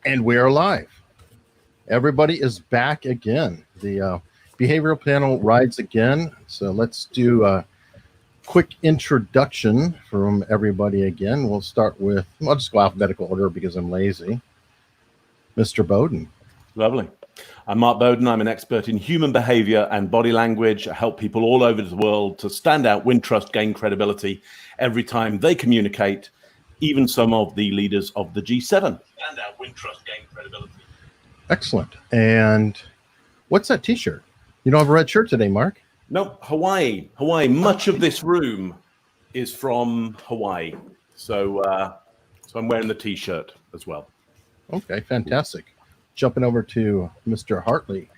And we are live. Everybody is back again. The behavioral panel rides again. So let's do a quick introduction from everybody again. We'll start with, I'll just go alphabetical order because I'm lazy. Mr. Bowden. Lovely. I'm Mark Bowden. I'm an expert in human behavior and body language. I help people all over the world to stand out, win trust, gain credibility every time they communicate, even some of the leaders of the G7. Stand out, win trust, gain credibility. Excellent. And what's that t-shirt? You don't have a red shirt today, Mark? No, Hawaii. Much of this room is from Hawaii. So I'm wearing the t-shirt as well. Okay, fantastic. Jumping over to Mr. Hartley.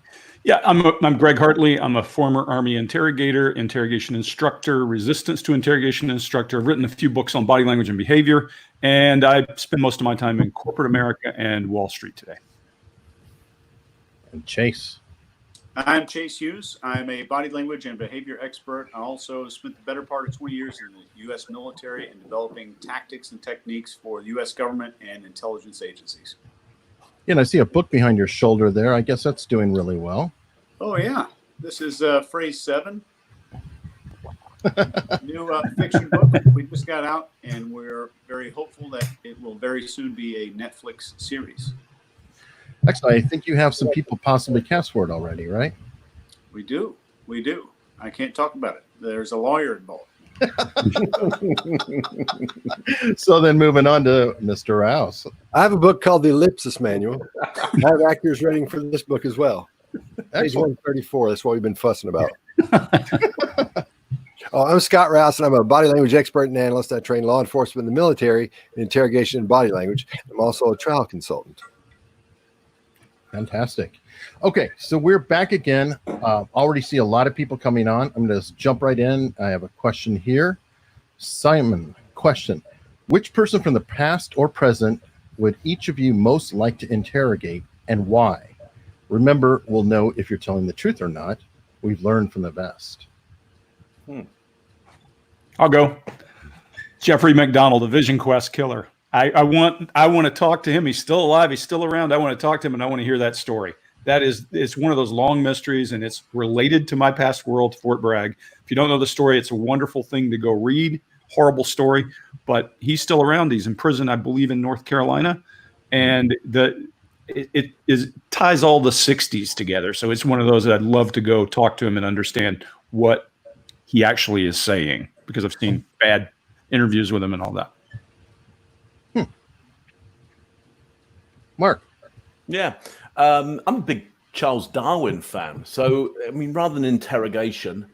Yeah, I'm Greg Hartley. I'm a former Army interrogator, interrogation instructor, resistance to interrogation instructor. I've written a few books on body language and behavior, and I spend most of my time in corporate America and Wall Street today. And Chase. I'm Chase Hughes. I'm a body language and behavior expert. I also spent the better part of 20 years in the U.S. military and developing tactics and techniques for the U.S. government and intelligence agencies. Yeah, and I see a book behind your shoulder there. I guess that's doing really well. Oh, yeah. This is Phrase 7. New fiction book we just got out, and we're very hopeful that it will very soon be a Netflix series. Excellent. I think you have some people possibly cast for it already, right? We do. I can't talk about it. There's a lawyer involved. So then moving on to Mr. Rouse. I have a book called the Ellipsis Manual. I have actors writing for this book as well. Page 134. That's what we've been fussing about. I'm Scott Rouse, and I'm a body language expert and analyst. I train law enforcement in the military in interrogation and body language. I'm also a trial consultant. Fantastic. Okay, so we're back again. Already see a lot of people coming on. I'm going to jump right in. I have a question here. Simon, question. Which person from the past or present would each of you most like to interrogate and why? Remember, we'll know if you're telling the truth or not. We've learned from the best. I'll go. Jeffrey McDonald, the Vision Quest killer. I want to talk to him. He's still alive. He's still around. I want to talk to him, and I want to hear that story. It's one of those long mysteries, and it's related to my past world, Fort Bragg. If you don't know the story, it's a wonderful thing to go read. Horrible story, but he's still around. He's in prison, I believe, in North Carolina, and it ties all the 60s together. So it's one of those that I'd love to go talk to him and understand what he actually is saying, because I've seen bad interviews with him and all that. Mark. Yeah. I'm a big Charles Darwin fan. So, I mean, rather than interrogation,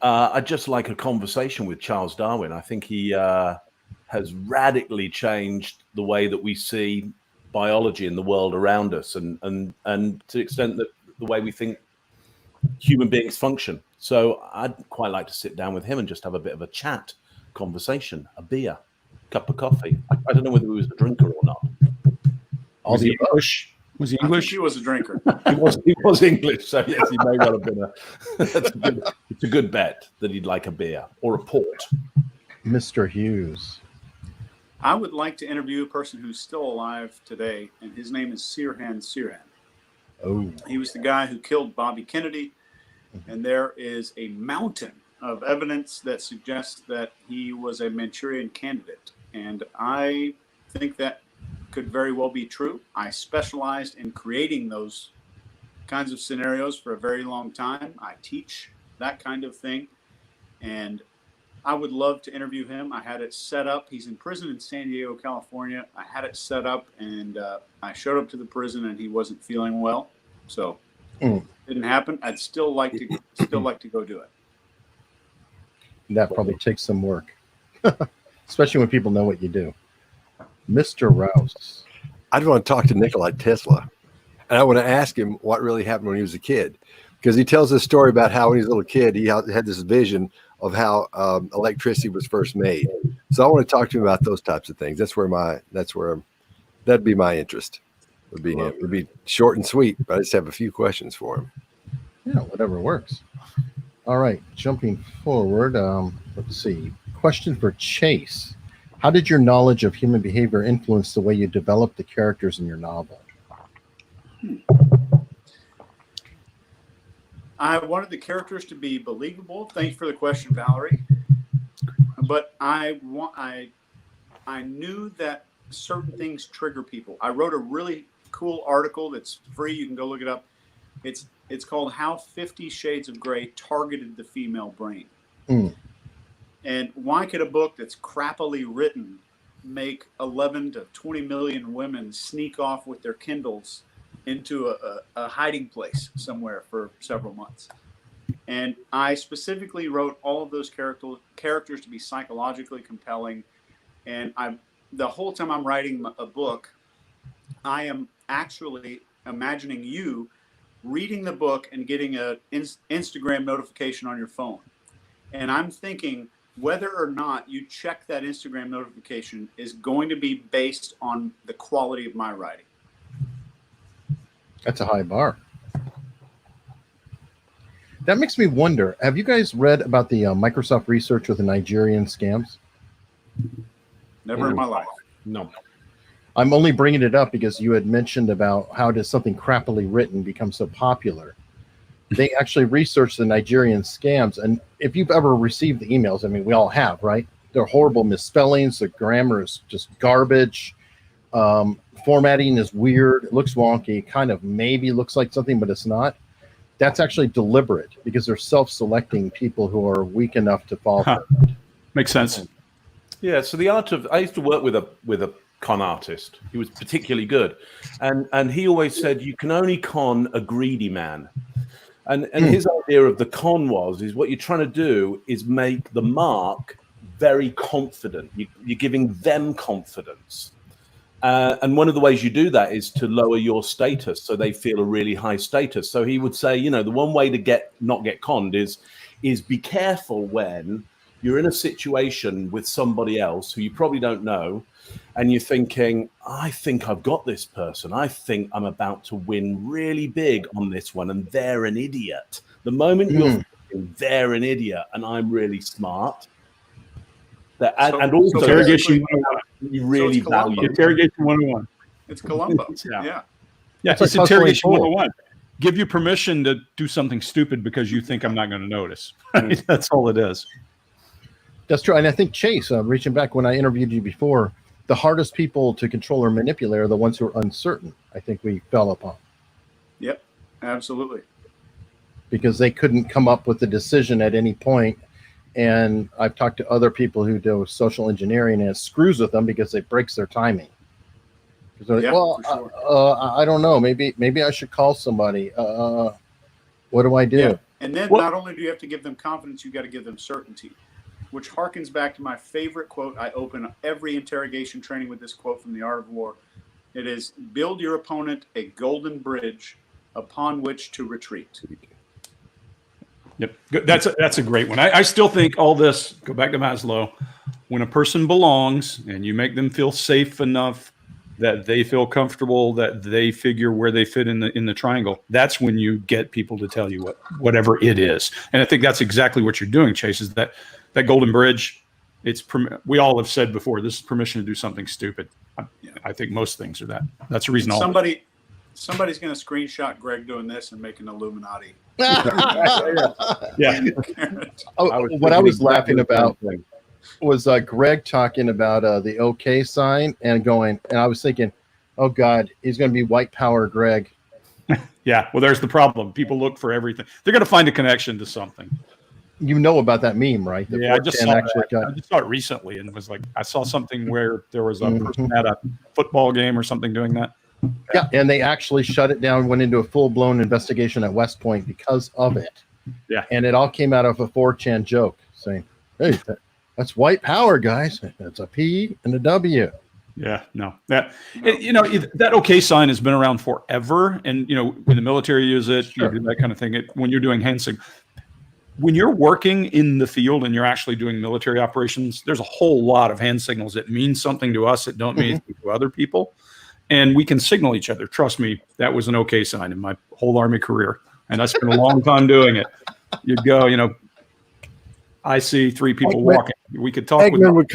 I'd just like a conversation with Charles Darwin. I think he has radically changed the way that we see biology in the world around us, and to the extent that the way we think human beings function. So I'd quite like to sit down with him and just have a bit of a chat, conversation, a beer, cup of coffee. I don't know whether he was a drinker or not. Was he English? Was he English? I think he was a drinker. He was English, so yes, he may well have been it's a good bet that he'd like a beer or a port. Mr. Hughes. I would like to interview a person who's still alive today, and his name is Sirhan Sirhan. Oh. He was the guy who killed Bobby Kennedy, and there is a mountain of evidence that suggests that he was a Manchurian candidate, and I think that could very well be true. I specialized in creating those kinds of scenarios for a very long time. I teach that kind of thing, and I would love to interview him. I had it set up. He's in prison in San Diego, California. I had it set up, and I showed up to the prison, and he wasn't feeling well, so it didn't happen. I'd still like to go do it. That probably takes some work, especially when people know what you do. Mr. Rouse. I'd want to talk to Nikola Tesla, and I want to ask him what really happened when he was a kid, because he tells this story about how when he was a little kid, he had this vision of how electricity was first made. So I want to talk to him about those types of things. That'd be my interest. Would be short and sweet, but I just have a few questions for him. Yeah, whatever works. All right, jumping forward. Let's see. Question for Chase. How did your knowledge of human behavior influence the way you developed the characters in your novel? I wanted the characters to be believable. Thanks for the question, Valerie. But I knew that certain things trigger people. I wrote a really cool article that's free. You can go look it up. It's called How 50 Shades of Grey Targeted the Female Brain. And why could a book that's crappily written make 11 to 20 million women sneak off with their Kindles into a hiding place somewhere for several months? And I specifically wrote all of those characters to be psychologically compelling. And the whole time I'm writing a book, I am actually imagining you reading the book and getting an Instagram notification on your phone. And I'm thinking whether or not you check that Instagram notification is going to be based on the quality of my writing. That's a high bar. That makes me wonder, have you guys read about the Microsoft research with the Nigerian scams? Never in my life. No. I'm only bringing it up because you had mentioned about how does something crappily written become so popular. They actually researched the Nigerian scams. And if you've ever received the emails, I mean, we all have, right? They're horrible misspellings. The grammar is just garbage. Formatting is weird. It looks wonky. Kind of maybe looks like something, but it's not. That's actually deliberate because they're self-selecting people who are weak enough to fall for it. Makes sense. Yeah. So I used to work with a con artist. He was particularly good, and he always said you can only con a greedy man. And his idea of the con is what you're trying to do is make the mark very confident. You're giving them confidence. And one of the ways you do that is to lower your status so they feel a really high status. So he would say, the one way to not get conned is be careful when you're in a situation with somebody else who you probably don't know, and you're thinking, I think I've got this person. I think I'm about to win really big on this one, and they're an idiot. The moment you're thinking they're an idiot and I'm really smart, and also Interrogation 101. You really value Interrogation 101. It's Columbo. Yeah, It's it's like Interrogation Puzzle 101. Give you permission to do something stupid because you think I'm not going to notice. Right? That's all it is. That's true. And I think, Chase, reaching back when I interviewed you before, the hardest people to control or manipulate are the ones who are uncertain. I think we fell upon. Yep, absolutely. Because they couldn't come up with a decision at any point. And I've talked to other people who do social engineering, and it screws with them because it breaks their timing. Like, Yeah, well, for sure. I don't know. Maybe I should call somebody. What do I do? Yeah. And then not only do you have to give them confidence, you got to give them certainty, which harkens back to my favorite quote. I open every interrogation training with this quote from The Art of War. It is, build your opponent a golden bridge upon which to retreat. Yep, that's a great one. I still think all this, go back to Maslow, when a person belongs and you make them feel safe enough that they feel comfortable, that they figure where they fit in the triangle, that's when you get people to tell you whatever it is. And I think that's exactly what you're doing, Chase, is that golden bridge. We all have said before, this is permission to do something stupid. I think most things are that. That's the reason. Somebody's going to screenshot Greg doing this and make an Illuminati. Yeah. What I was laughing about was Greg talking about the OK sign and I was thinking, oh God, he's going to be white power Greg. Yeah. Well, there's the problem. People look for everything. They're going to find a connection to something. You know about that meme, right? Yeah, I just saw it recently, and was like, I saw something where there was a person at a football game or something doing that. Yeah, and they actually shut it down, went into a full-blown investigation at West Point because of it. Yeah. And it all came out of a 4chan joke saying, hey, that's white power, guys. It's a P and a W. Yeah, no. That OK sign has been around forever. And, when the military use it, you do that kind of thing. When you're doing hand signals. When you're working in the field and you're actually doing military operations, there's a whole lot of hand signals that mean something to us that don't mean anything to other people. And we can signal each other. Trust me, that was an OK sign in my whole Army career. And I spent a long time doing it. You'd go, I see 3 people walking. We could talk. Eggman would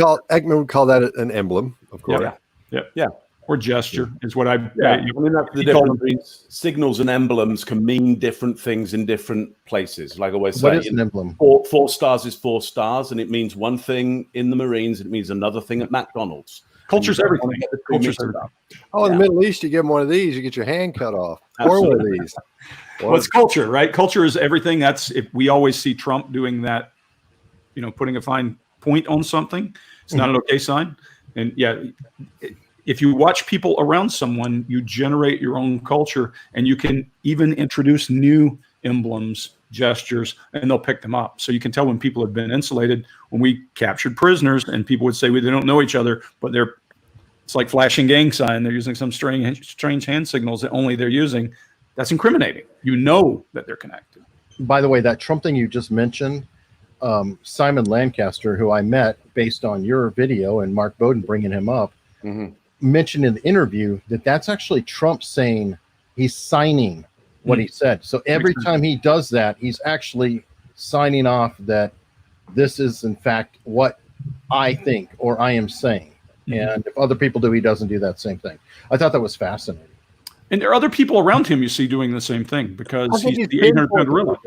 call that an emblem, of course. Yeah. or gesture is what I I mean, that's the difference between signals and emblems can mean different things in different places. Like I always say, What is an emblem? 4 stars is 4 stars, and it means one thing in the Marines, and it means another thing at McDonald's. Culture's everything. Culture's Culture's everything. Oh, in the Middle East, you give them one of these, you get your hand cut off. Or one of these. Well, it's culture, right? Culture is everything. That's if we always see Trump doing that, putting a fine point on something. It's not an okay sign. And if you watch people around someone, you generate your own culture, and you can even introduce new emblems, gestures, and they'll pick them up. So you can tell when people have been insulated. When we captured prisoners, and people would say they don't know each other, but it's like flashing gang sign. They're using some strange hand signals that only they're using. That's incriminating. You know that they're connected. By the way, that Trump thing you just mentioned, Simon Lancaster, who I met based on your video and Mark Bowden bringing him up, mentioned in the interview that that's actually Trump saying he's signing what he said. So every time he does that, he's actually signing off that this is in fact what I think or I am saying. And if other people do, he doesn't do that same thing. I thought that was fascinating. And there are other people around him you see doing the same thing because he's the 800-pound gorilla.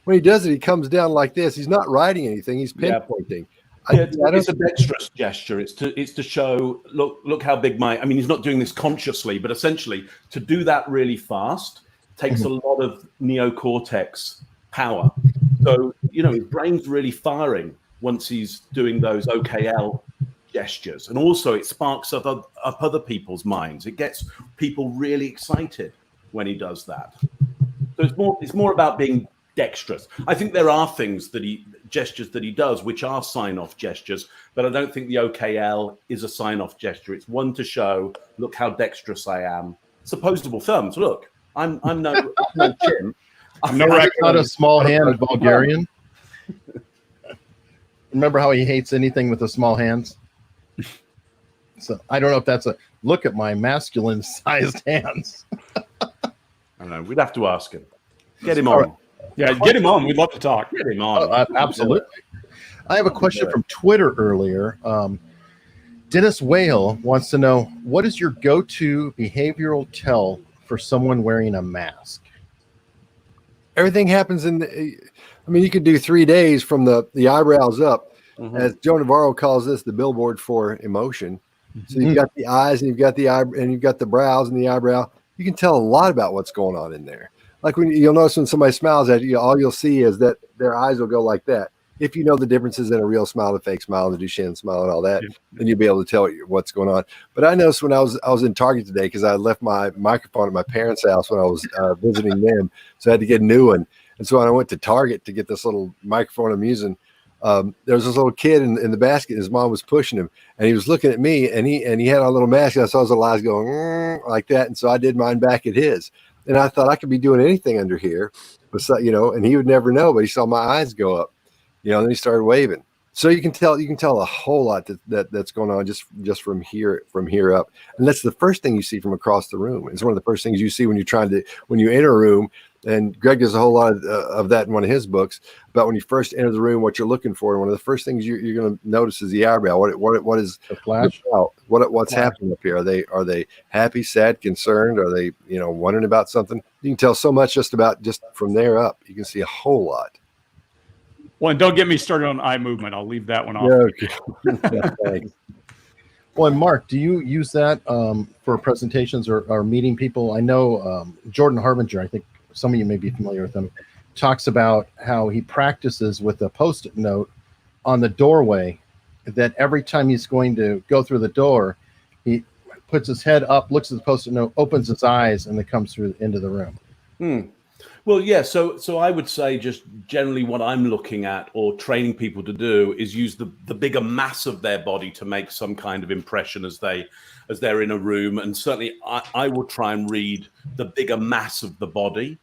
When he does it, he comes down like this. He's not writing anything. He's pinpointing. It's a dexterous gesture. It's to show, look how big he's not doing this consciously, but essentially to do that really fast takes a lot of neocortex power. So, his brain's really firing once he's doing those OKL gestures. And also it sparks up other people's minds. It gets people really excited when he does that. So it's more about being dexterous. I think there are gestures that he does which are sign-off gestures, but I don't think the OKL is a sign-off gesture. It's one to show, look how dexterous I am. It's opposable thumbs. Look, I'm no chimp. I'm not a small hand Bulgarian. Remember how he hates anything with the small hands? So I don't know if that's a look at my masculine sized hands. I don't know. We'd have to ask him. Get him on. Right. Yeah, get him on. We'd love to talk. Get him on. Absolutely. I have a question from Twitter earlier. Dennis Whale wants to know, what is your go-to behavioral tell for someone wearing a mask? Everything happens you could do 3 days from the eyebrows up. As Joe Navarro calls this, the billboard for emotion. So you've got the eyes and you've got the eye and you've got the brows and the eyebrow. You can tell a lot about what's going on in there. Like you'll notice when somebody smiles at you, all you'll see is that their eyes will go like that. If you know the differences in a real smile, the fake smile, the Duchenne smile, and all that, then you'll be able to tell what's going on. But I noticed when I was in Target today, because I left my microphone at my parents' house when I was visiting them, so I had to get a new one. And so when I went to Target to get this little microphone I'm using, there was this little kid in the basket. And his mom was pushing him, and he was looking at me, and he had on a little mask. And I saw his little eyes going like that, and so I did mine back at his. And I thought I could be doing anything under here, but and he would never know. But he saw my eyes go up, and then he started waving. So you can tell a whole lot that's going on just from here up. And that's the first thing you see from across the room. It's one of the first things you see when you enter a room. And Greg does a whole lot of that in one of his books about when you first enter the room, what you're looking for. And one of the first things you're going to notice is the eyebrow. What is the flash? What's happening up here? Are they happy, sad, concerned? Are they wondering about something? You can tell so much just from there up. You can see a whole lot. Well, and don't get me started on eye movement. I'll leave that one off. Yeah, okay. Thanks. Well, and Mark, do you use that for presentations or meeting people? I know Jordan Harbinger, I think some of you may be familiar with him, talks about how he practices with a Post-it note on the doorway, that every time he's going to go through the door, he puts his head up, looks at the Post-it note, opens his eyes, and then comes through into the room. Well, yeah. So I would say just generally what I'm looking at or training people to do is use the bigger mass of their body to make some kind of impression as they're in a room. And certainly I will try and read the bigger mass of the body,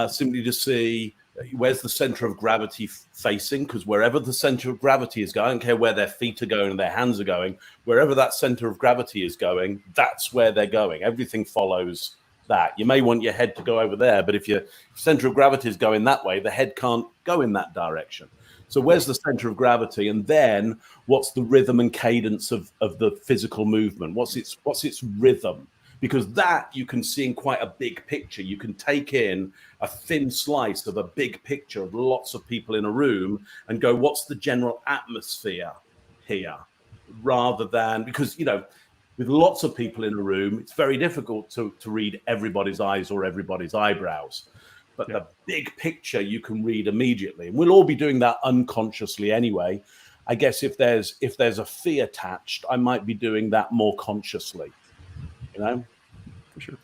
simply to see where's the center of gravity facing, because wherever the center of gravity is going, I don't care where their feet are going and their hands are going, wherever that center of gravity is going, that's where they're going. Everything follows that. You may want your head to go over there, but if your center of gravity is going that way, the head can't go in that direction. So where's the center of gravity? And then what's the rhythm and cadence of the physical movement? What's its rhythm? Because that you can see in quite a big picture. You can take in a thin slice of a big picture of lots of people in a room and go, what's the general atmosphere here? Rather than, because, you know, with lots of people in a room, it's very difficult to read everybody's eyes or everybody's eyebrows. But the big picture you can read immediately. And we'll all be doing that unconsciously anyway. I guess if there's a fee attached, I might be doing that more consciously, you know? For sure.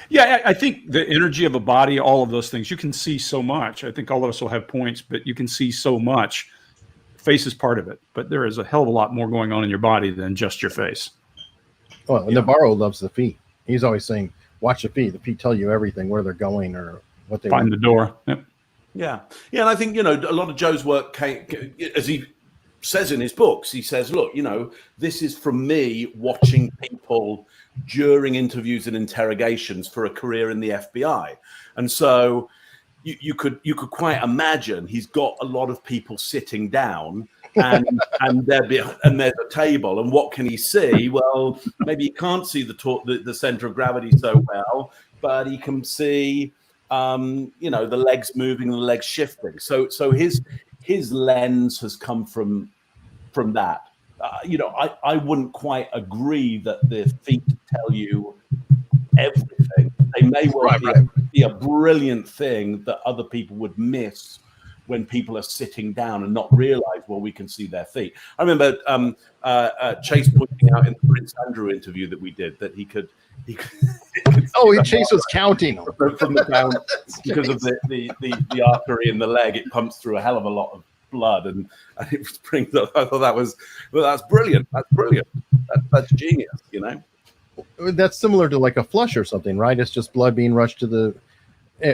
Yeah, I think the energy of a body, all of those things, you can see so much. I think all of us will have points, but you can see so much. Face is part of it, but there is a hell of a lot more going on in your body than just your face. Well, Navarro loves the feet. He's always saying, watch the feet. The feet tell you everything, where they're going or what they find the door. Yep. Yeah. And I think, you know, a lot of Joe's work came, as he says in his books, he says, look, you know, this is from me watching people during interviews and interrogations for a career in the FBI. And so you could quite imagine he's got a lot of people sitting down and there's a table, and what can he see? Well, maybe he can't see the center of gravity so well, but he can see you know, the legs moving, the legs shifting. So his lens has come from that. You know, I wouldn't quite agree that the feet tell you everything. They may well be a brilliant thing that other people would miss when people are sitting down and not realize, well, we can see their feet. I remember Chase pointing out in the Prince Andrew interview that we did that he could Chase was counting from the down because of the artery in the leg. It pumps through a hell of a lot of blood, and it brings up. I thought that's brilliant. That's brilliant. That's genius. You know, that's similar to like a flush or something, right? It's just blood being rushed to the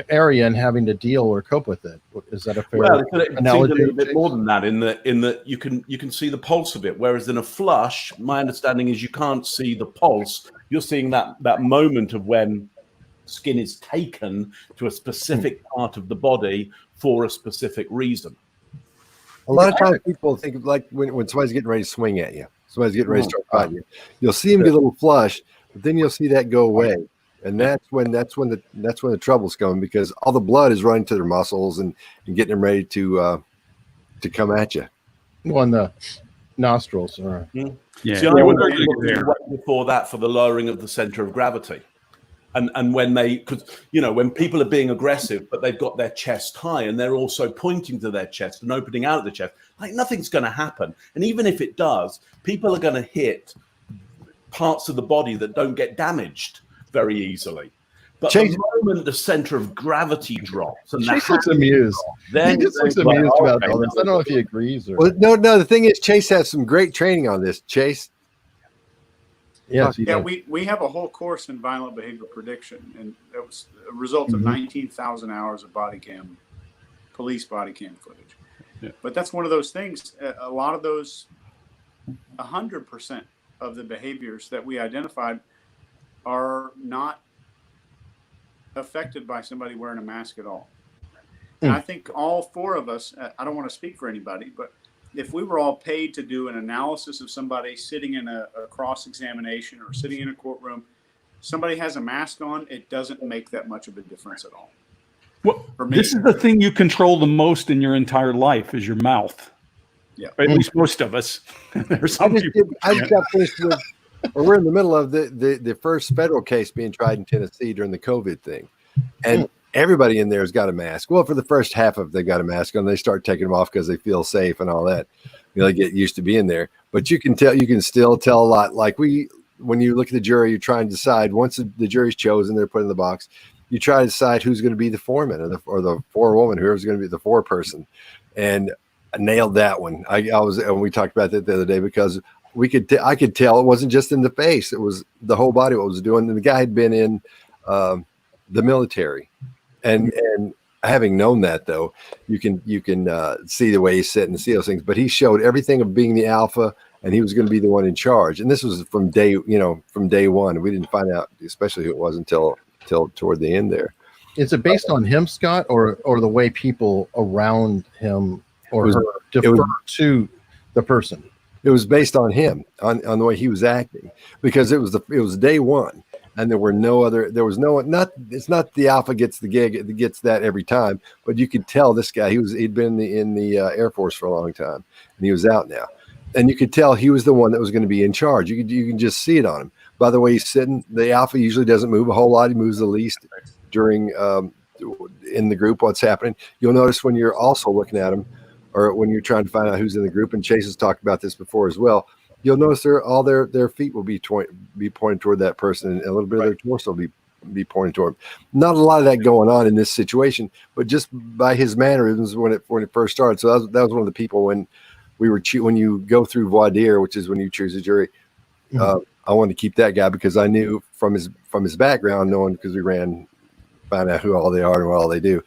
area and having to deal or cope with it. Is that a fair analogy? A little bit more than that in that you can see the pulse of it, whereas in a flush, my understanding is you can't see the pulse. You're seeing that moment of when skin is taken to a specific part of the body for a specific reason. A lot of times people think of like when somebody's getting ready to swing at you, somebody's getting ready to start fighting you, you'll see them get a little flush, but then you'll see that go away. And that's when the trouble's coming, because all the blood is running to their muscles and getting them ready to come at you. On the nostrils. Or... Yeah. See, I would right before that for the lowering of the center of gravity. And when because, you know, when people are being aggressive, but they've got their chest high and they're also pointing to their chest and opening out the chest, like nothing's going to happen. And even if it does, people are going to hit parts of the body that don't get damaged very easily. But the moment the center of gravity drops, and Chase looks amused. He just looks amused about all this. I don't know if he agrees. Or... Well, no. The thing is, Chase has some great training on this. Chase. Yes. Yeah, we have a whole course in violent behavior prediction, and that was a result of 19,000 hours of police body cam footage. Yeah. But that's one of those things. A lot of those, 100% of the behaviors that we identified are not affected by somebody wearing a mask at all. And I think all four of us, I don't want to speak for anybody, but if we were all paid to do an analysis of somebody sitting in a cross-examination or sitting in a courtroom, somebody has a mask on, it doesn't make that much of a difference at all. Well, this is the thing you control the most in your entire life is your mouth. Yeah. At least most of us. There's some people. I just got finished with, we're in the middle of the first federal case being tried in Tennessee during the COVID thing. And everybody in there has got a mask. Well, for the first half of it, they got a mask on. They start taking them off because they feel safe and all that. You know, they get used to being there. But you can still tell a lot. Like when you look at the jury, you're trying to decide, once the jury's chosen, they're put in the box, you try to decide who's going to be the foreman or the forewoman, whoever's going to be the foreperson. And I nailed that one. And we talked about that the other day, because I could tell it wasn't just in the face. It was the whole body, what it was doing. And the guy had been in the military. And having known that, though, you can see the way he's sitting and see those things. But he showed everything of being the alpha, and he was going to be the one in charge. And this was from day one. We didn't find out, especially who it was, until toward the end there. Is it based on him, Scott, or the way people around him or her defer to the person? It was based on him, on the way he was acting, because it was day one, and there was it's not the alpha gets the gig, it gets that every time, but you could tell this guy, he'd been in the Air Force for a long time, and he was out now, and you could tell he was the one that was going to be in charge. You can just see it on him by the way he's sitting. The alpha usually doesn't move a whole lot; he moves the least during in the group. What's happening? You'll notice when you're also looking at him, or when you're trying to find out who's in the group, and Chase has talked about this before as well, you'll notice all their feet will be pointed toward that person, and a little bit of their torso will be pointed toward him. Not a lot of that going on in this situation, but just by his mannerisms when it first started. So that was one of the people when you go through voir dire, which is when you choose a jury. I wanted to keep that guy because I knew from his background, knowing because we find out who all they are and what all they do.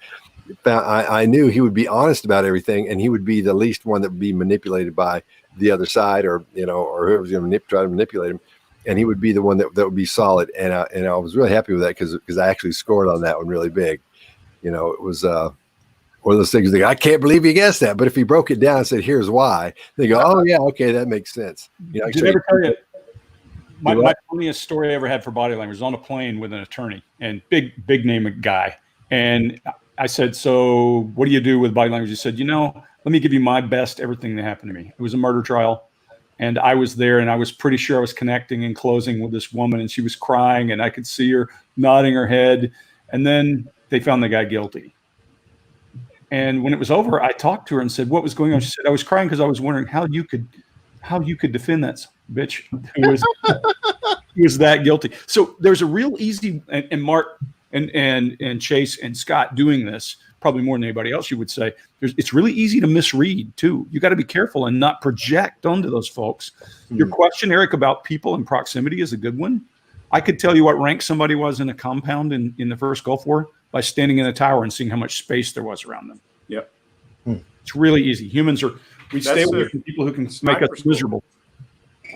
I knew he would be honest about everything, and he would be the least one that would be manipulated by the other side, or whoever was going to try to manipulate him, and he would be the one that would be solid. And I was really happy with that because I actually scored on that one really big. It was one of those things like, I can't believe you guessed that, but if he broke it down and said, "Here's why," they go, "Oh yeah, okay, that makes sense." Did I ever tell you my funniest story I ever had for body language was on a plane with an attorney and big name guy, and I said, "So what do you do with body language?" He said, "Let me give you my best everything that happened to me." It was a murder trial, and I was there, and I was pretty sure I was connecting and closing with this woman, and she was crying, and I could see her nodding her head, and then they found the guy guilty. And when it was over, I talked to her and said, "What was going on?" She said, "I was crying because I was wondering how you could defend that bitch who was that guilty." So there's a real easy, and Mark and Chase and Scott doing this probably more than anybody else, you would say, it's really easy to misread too. You got to be careful and not project onto those folks. Your question, Eric, about people and proximity is a good one. I could tell you what rank somebody was in a compound in the first Gulf War by standing in a tower and seeing how much space there was around them. Yep. It's really easy. Humans stay away from people who can make us miserable.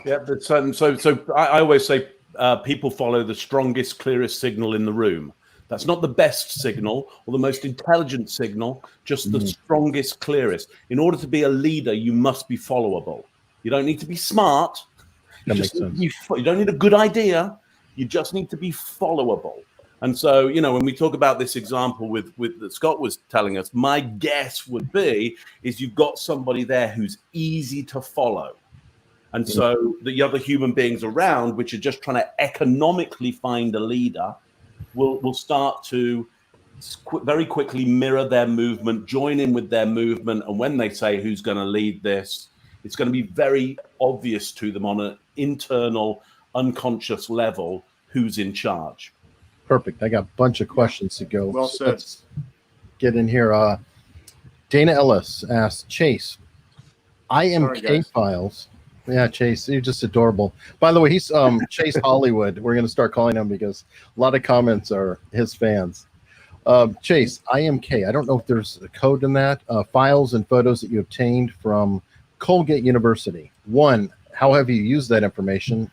Yeah, but so I always say people follow the strongest, clearest signal in the room. That's not the best signal or the most intelligent signal, just the strongest, clearest. In order to be a leader, you must be followable. You don't need to be smart. That makes sense. You don't need a good idea. You just need to be followable. And so, when we talk about this example with that Scott was telling us, my guess would be is you've got somebody there who's easy to follow. And so the other human beings around, which are just trying to economically find a leader, will start to very quickly mirror their movement, join in with their movement. And when they say who's going to lead this, it's going to be very obvious to them on an internal, unconscious level who's in charge. Perfect. I got a bunch of questions to go. Well said. Let's get in here. Dana Ellis asked, Chase, IMK files. Yeah, Chase, you're just adorable. By the way, he's Chase Hollywood. We're going to start calling him because a lot of comments are his fans. Chase, IMK. I don't know if there's a code in that. Files and photos that you obtained from Colgate University. 1, how have you used that information?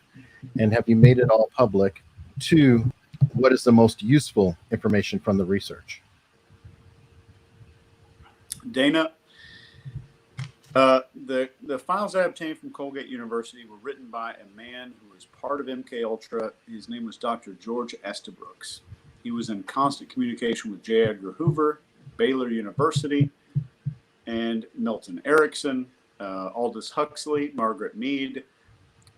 And have you made it all public? 2, what is the most useful information from the research? Dana, the files I obtained from Colgate University were written by a man who was part of MK Ultra. His name was Dr. George Estabrooks. He was in constant communication with J. Edgar Hoover, Baylor University, and Milton Erickson, Aldous Huxley, Margaret Mead.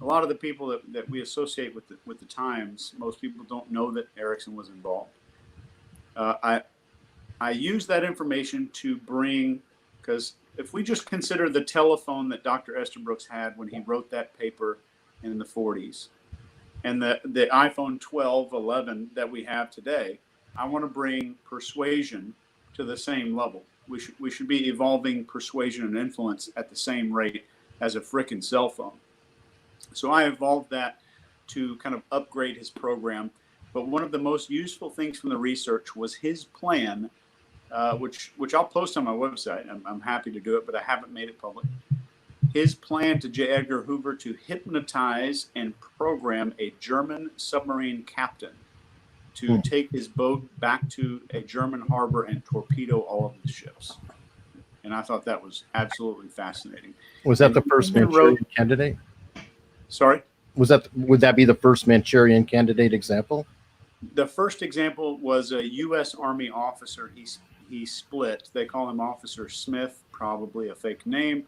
A lot of the people that we associate with the Times, most people don't know that Erickson was involved. I use that information to bring, because if we just consider the telephone that Dr. Estabrooks had when he wrote that paper in the 40s, and the iPhone 12, 11 that we have today, I want to bring persuasion to the same level. We should be evolving persuasion and influence at the same rate as a frickin' cell phone. So I evolved that to kind of upgrade his program. But one of the most useful things from the research was his plan, which I'll post on my website. I'm happy to do it, but I haven't made it public. His plan to J. Edgar Hoover to hypnotize and program a German submarine captain to take his boat back to a German harbor and torpedo all of the ships. And I thought that was absolutely fascinating. Was that And the first he Manchurian wrote- candidate? Sorry? Would that be the first Manchurian candidate example? The first example was a U.S. Army officer. He split. They call him Officer Smith, probably a fake name,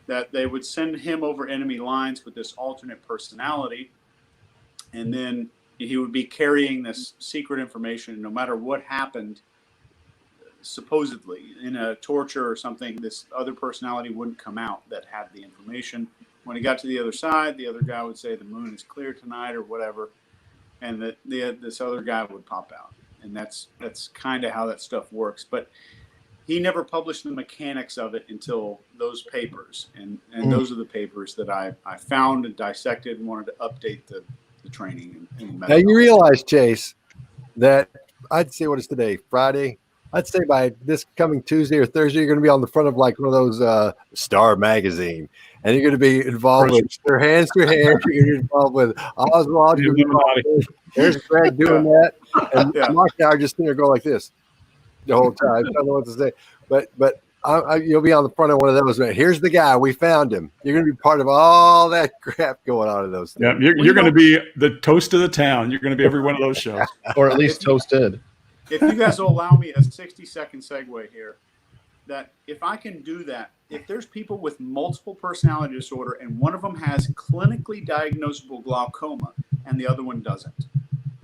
that they would send him over enemy lines with this alternate personality. And then he would be carrying this secret information. No matter what happened, supposedly in a torture or something, this other personality wouldn't come out that had the information. When he got to the other side, the other guy would say the moon is clear tonight or whatever, and that this other guy would pop out. And that's kind of how that stuff works. But he never published the mechanics of it until those papers, and those are the papers that I found and dissected and wanted to update the training. Now you realize, Chase, that I'd say what is today, Friday. I'd say by this coming Tuesday or Thursday, you're going to be on the front of like one of those Star magazine, and you're going to be involved with your hands to hand. You're involved with Oswald. There's Greg doing that, and Mark and I are just sitting there going like this the whole time. I don't know what to say, but you'll be on the front of one of those. Here's the guy. We found him. You're going to be part of all that crap going on in those things. Yeah, you're going to be the toast of the town. You're going to be every one of those shows, or at least toasted. If you guys will allow me a 60-second segue here, that if I can do that, if there's people with multiple personality disorder and one of them has clinically diagnosable glaucoma and the other one doesn't,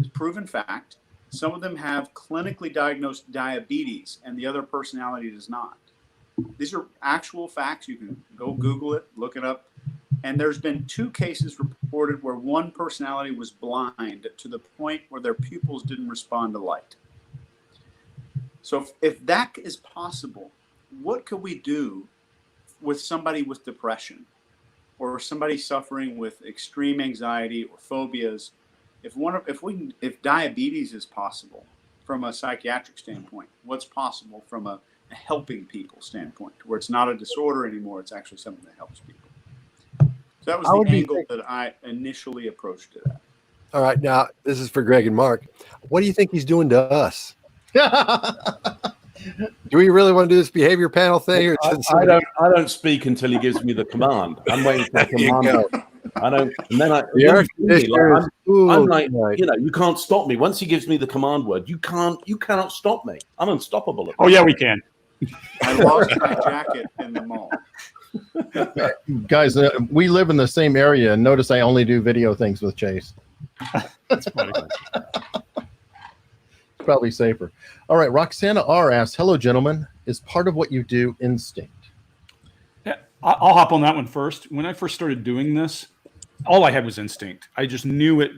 it's proven fact. Some of them have clinically diagnosed diabetes and the other personality does not. These are actual facts. You can go Google it, look it up. And there's been 2 cases reported where one personality was blind to the point where their pupils didn't respond to light. So if that is possible, what could we do with somebody with depression or somebody suffering with extreme anxiety or phobias? If diabetes is possible from a psychiatric standpoint, what's possible from a helping people standpoint, where it's not a disorder anymore, it's actually something that helps people? So that was the angle that I initially approached it at. All right, now this is for Greg and Mark. What do you think he's doing to us? Do we really want to do this behavior panel thing? Or I don't speak until he gives me the command. I'm waiting for the command. I don't, and then I'm like, you can't stop me. Once he gives me the command word, you cannot stop me. I'm unstoppable. Oh yeah, we can. I lost my jacket in the mall. Guys, we live in the same area, and notice I only do video things with Chase. That's funny. Probably safer. All right, Roxana R asks, "Hello, gentlemen. Is part of what you do instinct?" Yeah, I'll hop on that one first. When I first started doing this, all I had was instinct. I just knew it.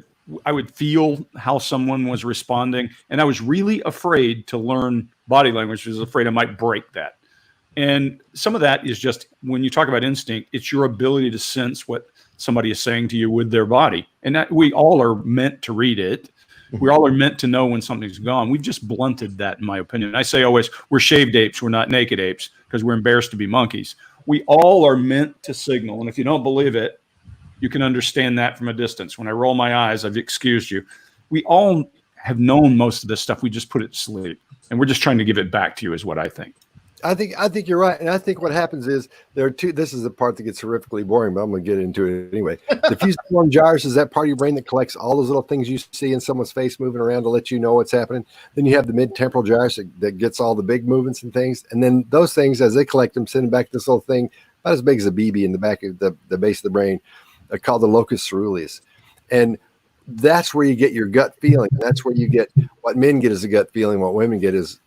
I would feel how someone was responding, and I was really afraid to learn body language. I was afraid I might break that. And some of that is just when you talk about instinct, it's your ability to sense what somebody is saying to you with their body, and that we all are meant to read it. We all are meant to know when something's gone. We've just blunted that, in my opinion. I say always, we're shaved apes. We're not naked apes because we're embarrassed to be monkeys. We all are meant to signal. And if you don't believe it, you can understand that from a distance. When I roll my eyes, I've excused you. We all have known most of this stuff. We just put it to sleep. And we're just trying to give it back to you is what I think. I think you're right. And I think what happens is there are 2. This is the part that gets horrifically boring, but I'm going to get into it anyway. The fusiform gyrus is that part of your brain that collects all those little things you see in someone's face moving around to let you know what's happening. Then you have the mid-temporal gyrus that gets all the big movements and things. And then those things, as they collect them, send them back to this little thing about as big as a BB in the back of the base of the brain, called the locus ceruleus. And that's where you get your gut feeling. That's where you get what men get as a gut feeling. What women get is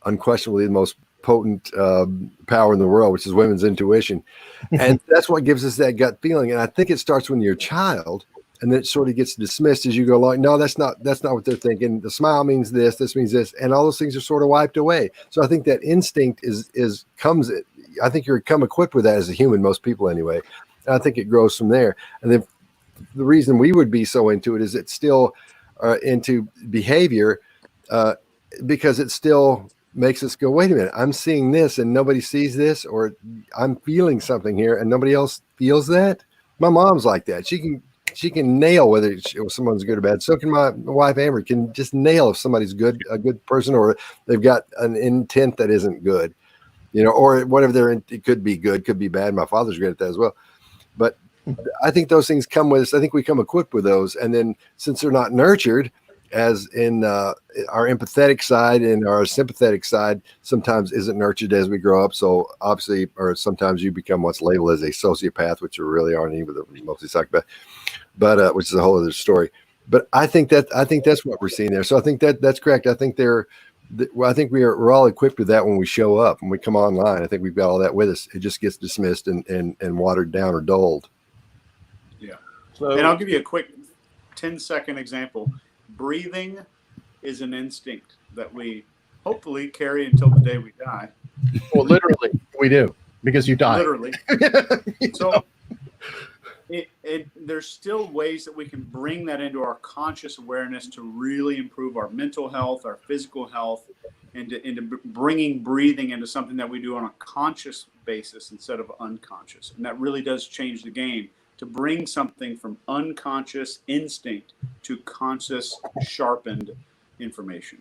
unquestionably the most potent power in the world, which is women's intuition. And that's what gives us that gut feeling. And I think it starts when you're a child, and then it sort of gets dismissed as you go along. No, that's not what they're thinking. The smile means this means this, and all those things are sort of wiped away. So I think that instinct comes. I think you're come equipped with that as a human, most people anyway. And I think it grows from there. And then the reason we would be so into it is it's still into behavior because it still makes us go, wait a minute, I'm seeing this and nobody sees this, or I'm feeling something here and nobody else feels that. My mom's like that. She can nail whether someone's good or bad. So can my wife Amber, can just nail if somebody's a good person or they've got an intent that isn't good. or whatever it could be good, could be bad. My father's great at that as well. But I think those things come with us. I think we come equipped with those. And then since they're not nurtured, as in our empathetic side and our sympathetic side sometimes isn't nurtured as we grow up. So obviously, or sometimes you become what's labeled as a sociopath, which you really aren't, even mostly psychopath, but which is a whole other story. But I think that's what we're seeing there. So I think that's correct. I think we're all equipped with that when we show up, when we come online. I think we've got all that with us. It just gets dismissed and watered down or dulled. Yeah. And I'll give you a quick 10-second example. Breathing is an instinct that we hopefully carry until the day we die. Well, literally, we do, because you die. Literally. So there's still ways that we can bring that into our conscious awareness to really improve our mental health, our physical health, and into bringing breathing into something that we do on a conscious basis instead of unconscious. And that really does change the game, to bring something from unconscious instinct to conscious, sharpened information.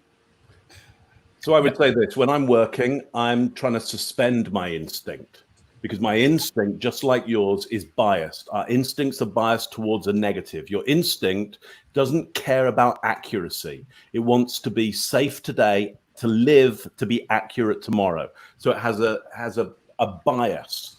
So I would say this: when I'm working, I'm trying to suspend my instinct, because my instinct, just like yours, is biased. Our instincts are biased towards a negative. Your instinct doesn't care about accuracy. It wants to be safe today, to live, to be accurate tomorrow. So it has a bias.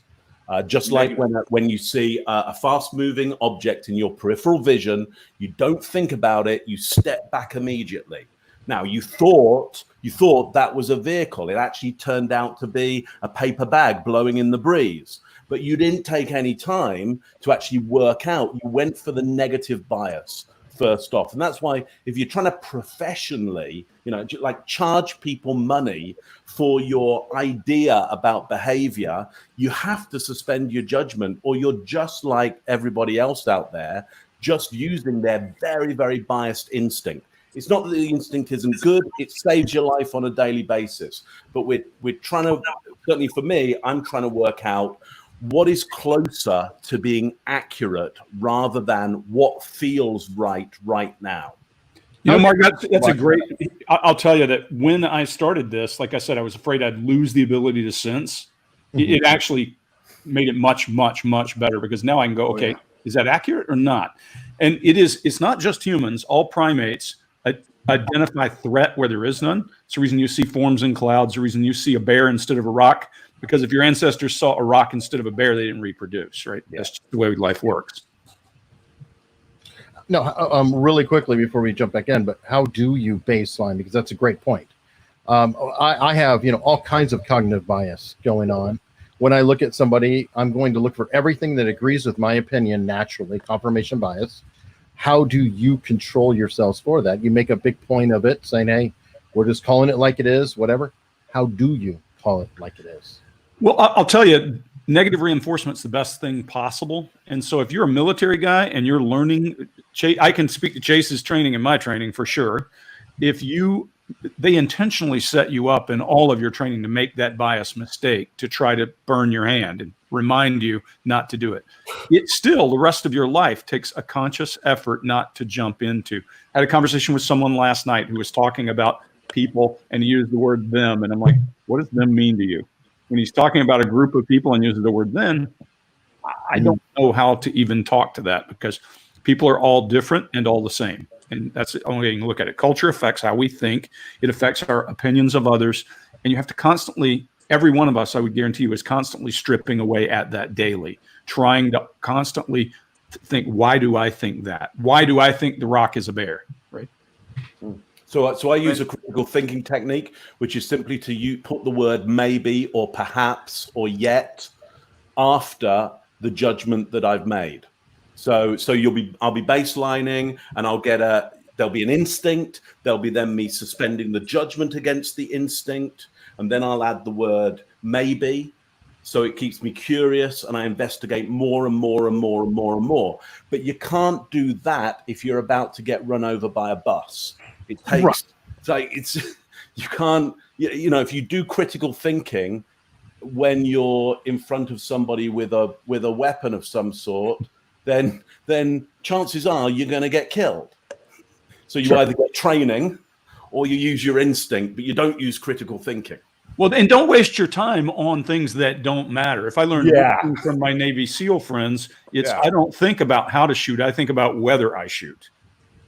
Just like when you see a fast-moving object in your peripheral vision, you don't think about it, you step back immediately. Now, you thought that was a vehicle. It actually turned out to be a paper bag blowing in the breeze. But you didn't take any time to actually work out. You went for the negative bias first off. And that's why if you're trying to professionally, like charge people money for your idea about behavior, you have to suspend your judgment, or you're just like everybody else out there, just using their very, very biased instinct. It's not that the instinct isn't good. It saves your life on a daily basis. But we're trying to, certainly for me, I'm trying to work out what is closer to being accurate rather than what feels right now. Mark, that's a great, I'll tell you that when I started this, like I said, I was afraid I'd lose the ability to sense. Mm-hmm. It actually made it much, much, much better, because now I can go, okay, is that accurate or not? And it's not just humans, all primates identify threat where there is none. It's the reason you see forms in clouds, the reason you see a bear instead of a rock, because if your ancestors saw a rock instead of a bear, they didn't reproduce, right? Yeah. That's just the way life works. No, really quickly before we jump back in, but how do you baseline? Because that's a great point. I have, all kinds of cognitive bias going on. When I look at somebody, I'm going to look for everything that agrees with my opinion naturally, confirmation bias. How do you control yourselves for that? You make a big point of it, saying, hey, we're just calling it like it is, whatever. How do you call it like it is? Well, I'll tell you, negative reinforcement's the best thing possible. And so if you're a military guy and you're learning, I can speak to Chase's training and my training for sure. They intentionally set you up in all of your training to make that bias mistake, to try to burn your hand and remind you not to do it. It still, the rest of your life takes a conscious effort not to jump into. I had a conversation with someone last night who was talking about people, and he used the word them. And I'm like, what does them mean to you? When he's talking about a group of people and uses the word then, I don't know how to even talk to that, because people are all different and all the same. And that's the only way you can look at it. Culture affects how we think. It affects our opinions of others. And you have to constantly, every one of us, I would guarantee you, is constantly stripping away at that daily, trying to constantly think, why do I think that? Why do I think the rock is a bear, right? So I use a critical thinking technique, which is simply to put the word maybe or perhaps or yet after the judgment that I've made. So I'll be baselining, and there'll be an instinct. There'll be then me suspending the judgment against the instinct, and then I'll add the word maybe. So it keeps me curious, and I investigate more and more and more and more and more. But you can't do that if you're about to get run over by a bus. It takes, you can't, if you do critical thinking when you're in front of somebody with a weapon of some sort, then chances are you're going to get killed. So you either get training or you use your instinct, but you don't use critical thinking. Well, and don't waste your time on things that don't matter. If I learned one thing from my Navy SEAL friends, it's I don't think about how to shoot. I think about whether I shoot.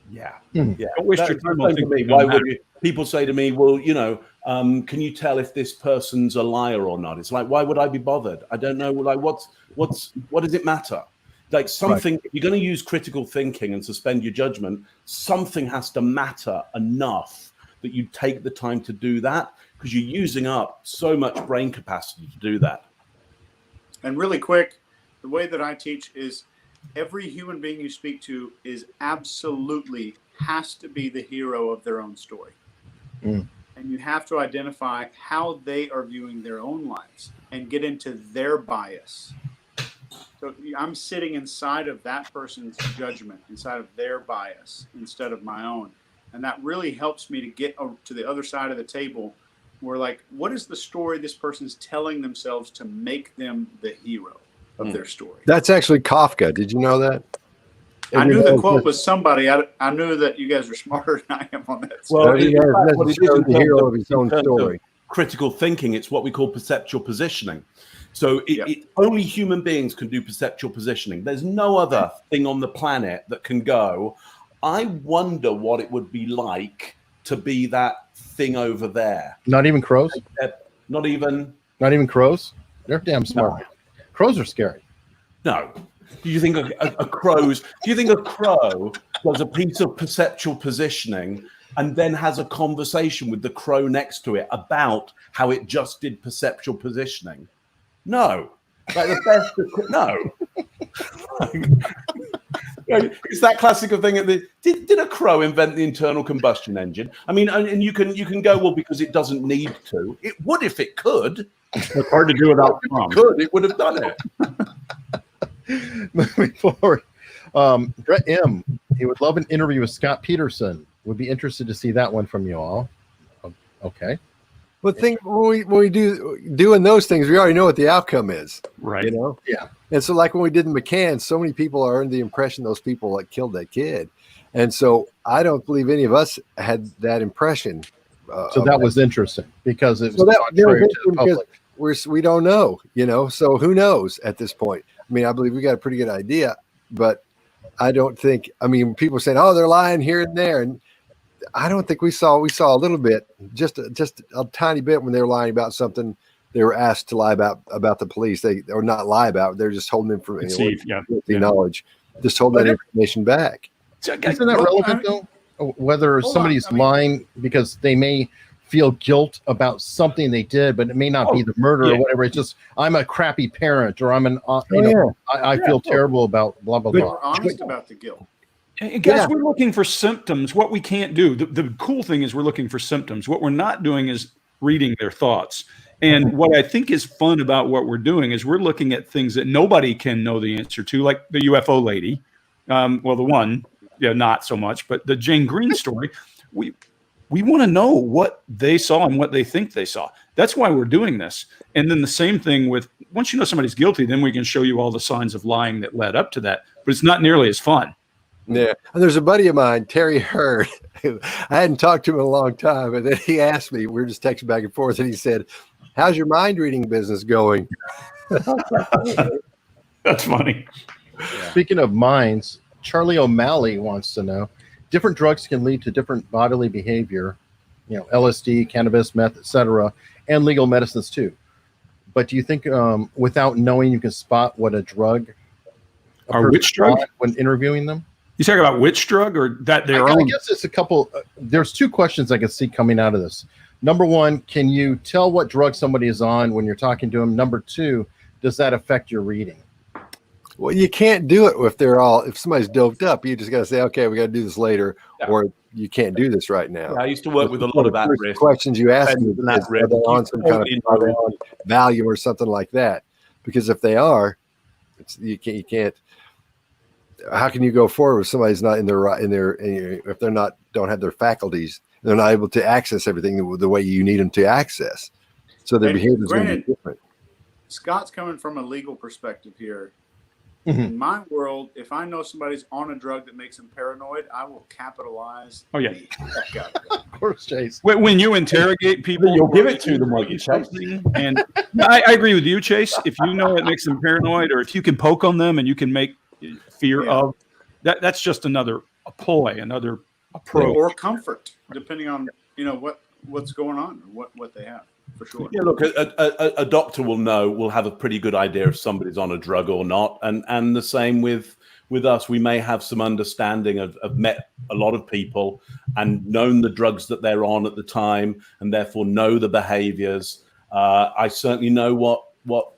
Yeah. Don't waste your time on things that Why don't matter. would people say to me, well, can you tell if this person's a liar or not? It's like, why would I be bothered? I don't know. Like, what does it matter? Like something, if you're going to use critical thinking and suspend your judgment, something has to matter enough that you take the time to do that, because you're using up so much brain capacity to do that. And really quick, the way that I teach is every human being you speak to is absolutely has to be the hero of their own story. And you have to identify how they are viewing their own lives and get into their bias. So I'm sitting inside of that person's judgment, inside of their bias, instead of my own. And that really helps me to get to the other side of the table where, like, what is the story this person's telling themselves to make them the hero of their story? That's actually Kafka. Did you know that? I knew the quote was somebody. I knew that you guys are smarter than I am on that. Well, the hero of his own story. Critical thinking, it's what we call perceptual positioning. So only human beings can do perceptual positioning. There's no other thing on the planet that can go, I wonder what it would be like to be that thing over there. Not even crows? Not even crows? They're damn smart. No. Crows are scary. No. Do you think a crow does a piece of perceptual positioning and then has a conversation with the crow next to it about how it just did perceptual positioning? No. Like the best. No. It's that classic of thing. Did a crow invent the internal combustion engine? I mean, and you can go, well, because it doesn't need to. It would if it could. It's hard to do without from. It would have done it. Moving forward, Brett M. He would love an interview with Scott Peterson. Would be interested to see that one from you all. Okay. Well, when we doing those things, we already know what the outcome is, right? You know, yeah. And so, like when we did in McCann, so many people are under the impression those people like killed that kid, and so I don't believe any of us had that impression. So that was interesting because it was contrary to the public. We don't know, you know. So who knows at this point? I mean, I believe we got a pretty good idea, but I don't think. I mean, people are saying, "Oh, they're lying here and there," and I don't think we saw a little bit, just a tiny bit when they were lying about something they were asked to lie about the police. Or not lie about. They're just holding information, knowledge, just holding that information back. Isn't that relevant though? Whether somebody's lying because they may feel guilt about something they did, but it may not be the murder or whatever. It's just I'm a crappy parent, or I'm I feel terrible about blah blah blah. We're honest about the guilt. And guys, we're looking for symptoms. What we can't do. The cool thing is we're looking for symptoms. What we're not doing is reading their thoughts. And what I think is fun about what we're doing is we're looking at things that nobody can know the answer to, like the UFO lady. Well, the one, not so much, but the Jane Green story. We want to know what they saw and what they think they saw. That's why we're doing this. And then the same thing with, once you know somebody's guilty, then we can show you all the signs of lying that led up to that. But it's not nearly as fun. Yeah. And there's a buddy of mine, Terry Hurd, who I hadn't talked to him in a long time. And then he asked me, we were just texting back and forth, and he said, how's your mind reading business going? That's funny. Speaking of minds, Charlie O'Malley wants to know, different drugs can lead to different bodily behavior, LSD, cannabis, meth, etc., and legal medicines too. But do you think without knowing you can spot what a drug or which drug when interviewing them? You talking about which drug or that their I own? guess it's a couple. There's two questions I can see coming out of this. Number one, can you tell what drug somebody is on when you're talking to them? Number two, does that affect your reading? Well, you can't do it if somebody's doped up. You just got to say, okay, we got to do this later, or you can't do this right now. I used to work with a lot of at-risk questions you ask me. Are they on some kind of value or something like that? Because if they are, you can't. How can you go forward if somebody's not if they're not don't have their faculties, they're not able to access everything the way you need them to access. So their behavior is going to be different. Scott's coming from a legal perspective here. In my world, if I know somebody's on a drug that makes them paranoid, I will capitalize. Oh, yeah. the heck out of it. Of course, Chase. When you interrogate people, You'll give it to them, won't you, Chase? And I agree with you, Chase. If you know it makes them paranoid, or if you can poke on them and you can make fear of that, that's just another ploy, another approach, or comfort, depending on what's going on, or what they have. For sure. Yeah, look, a doctor will have a pretty good idea if somebody's on a drug or not, and the same with us. We may have some understanding of met a lot of people and known the drugs that they're on at the time, and therefore know the behaviors. I certainly know what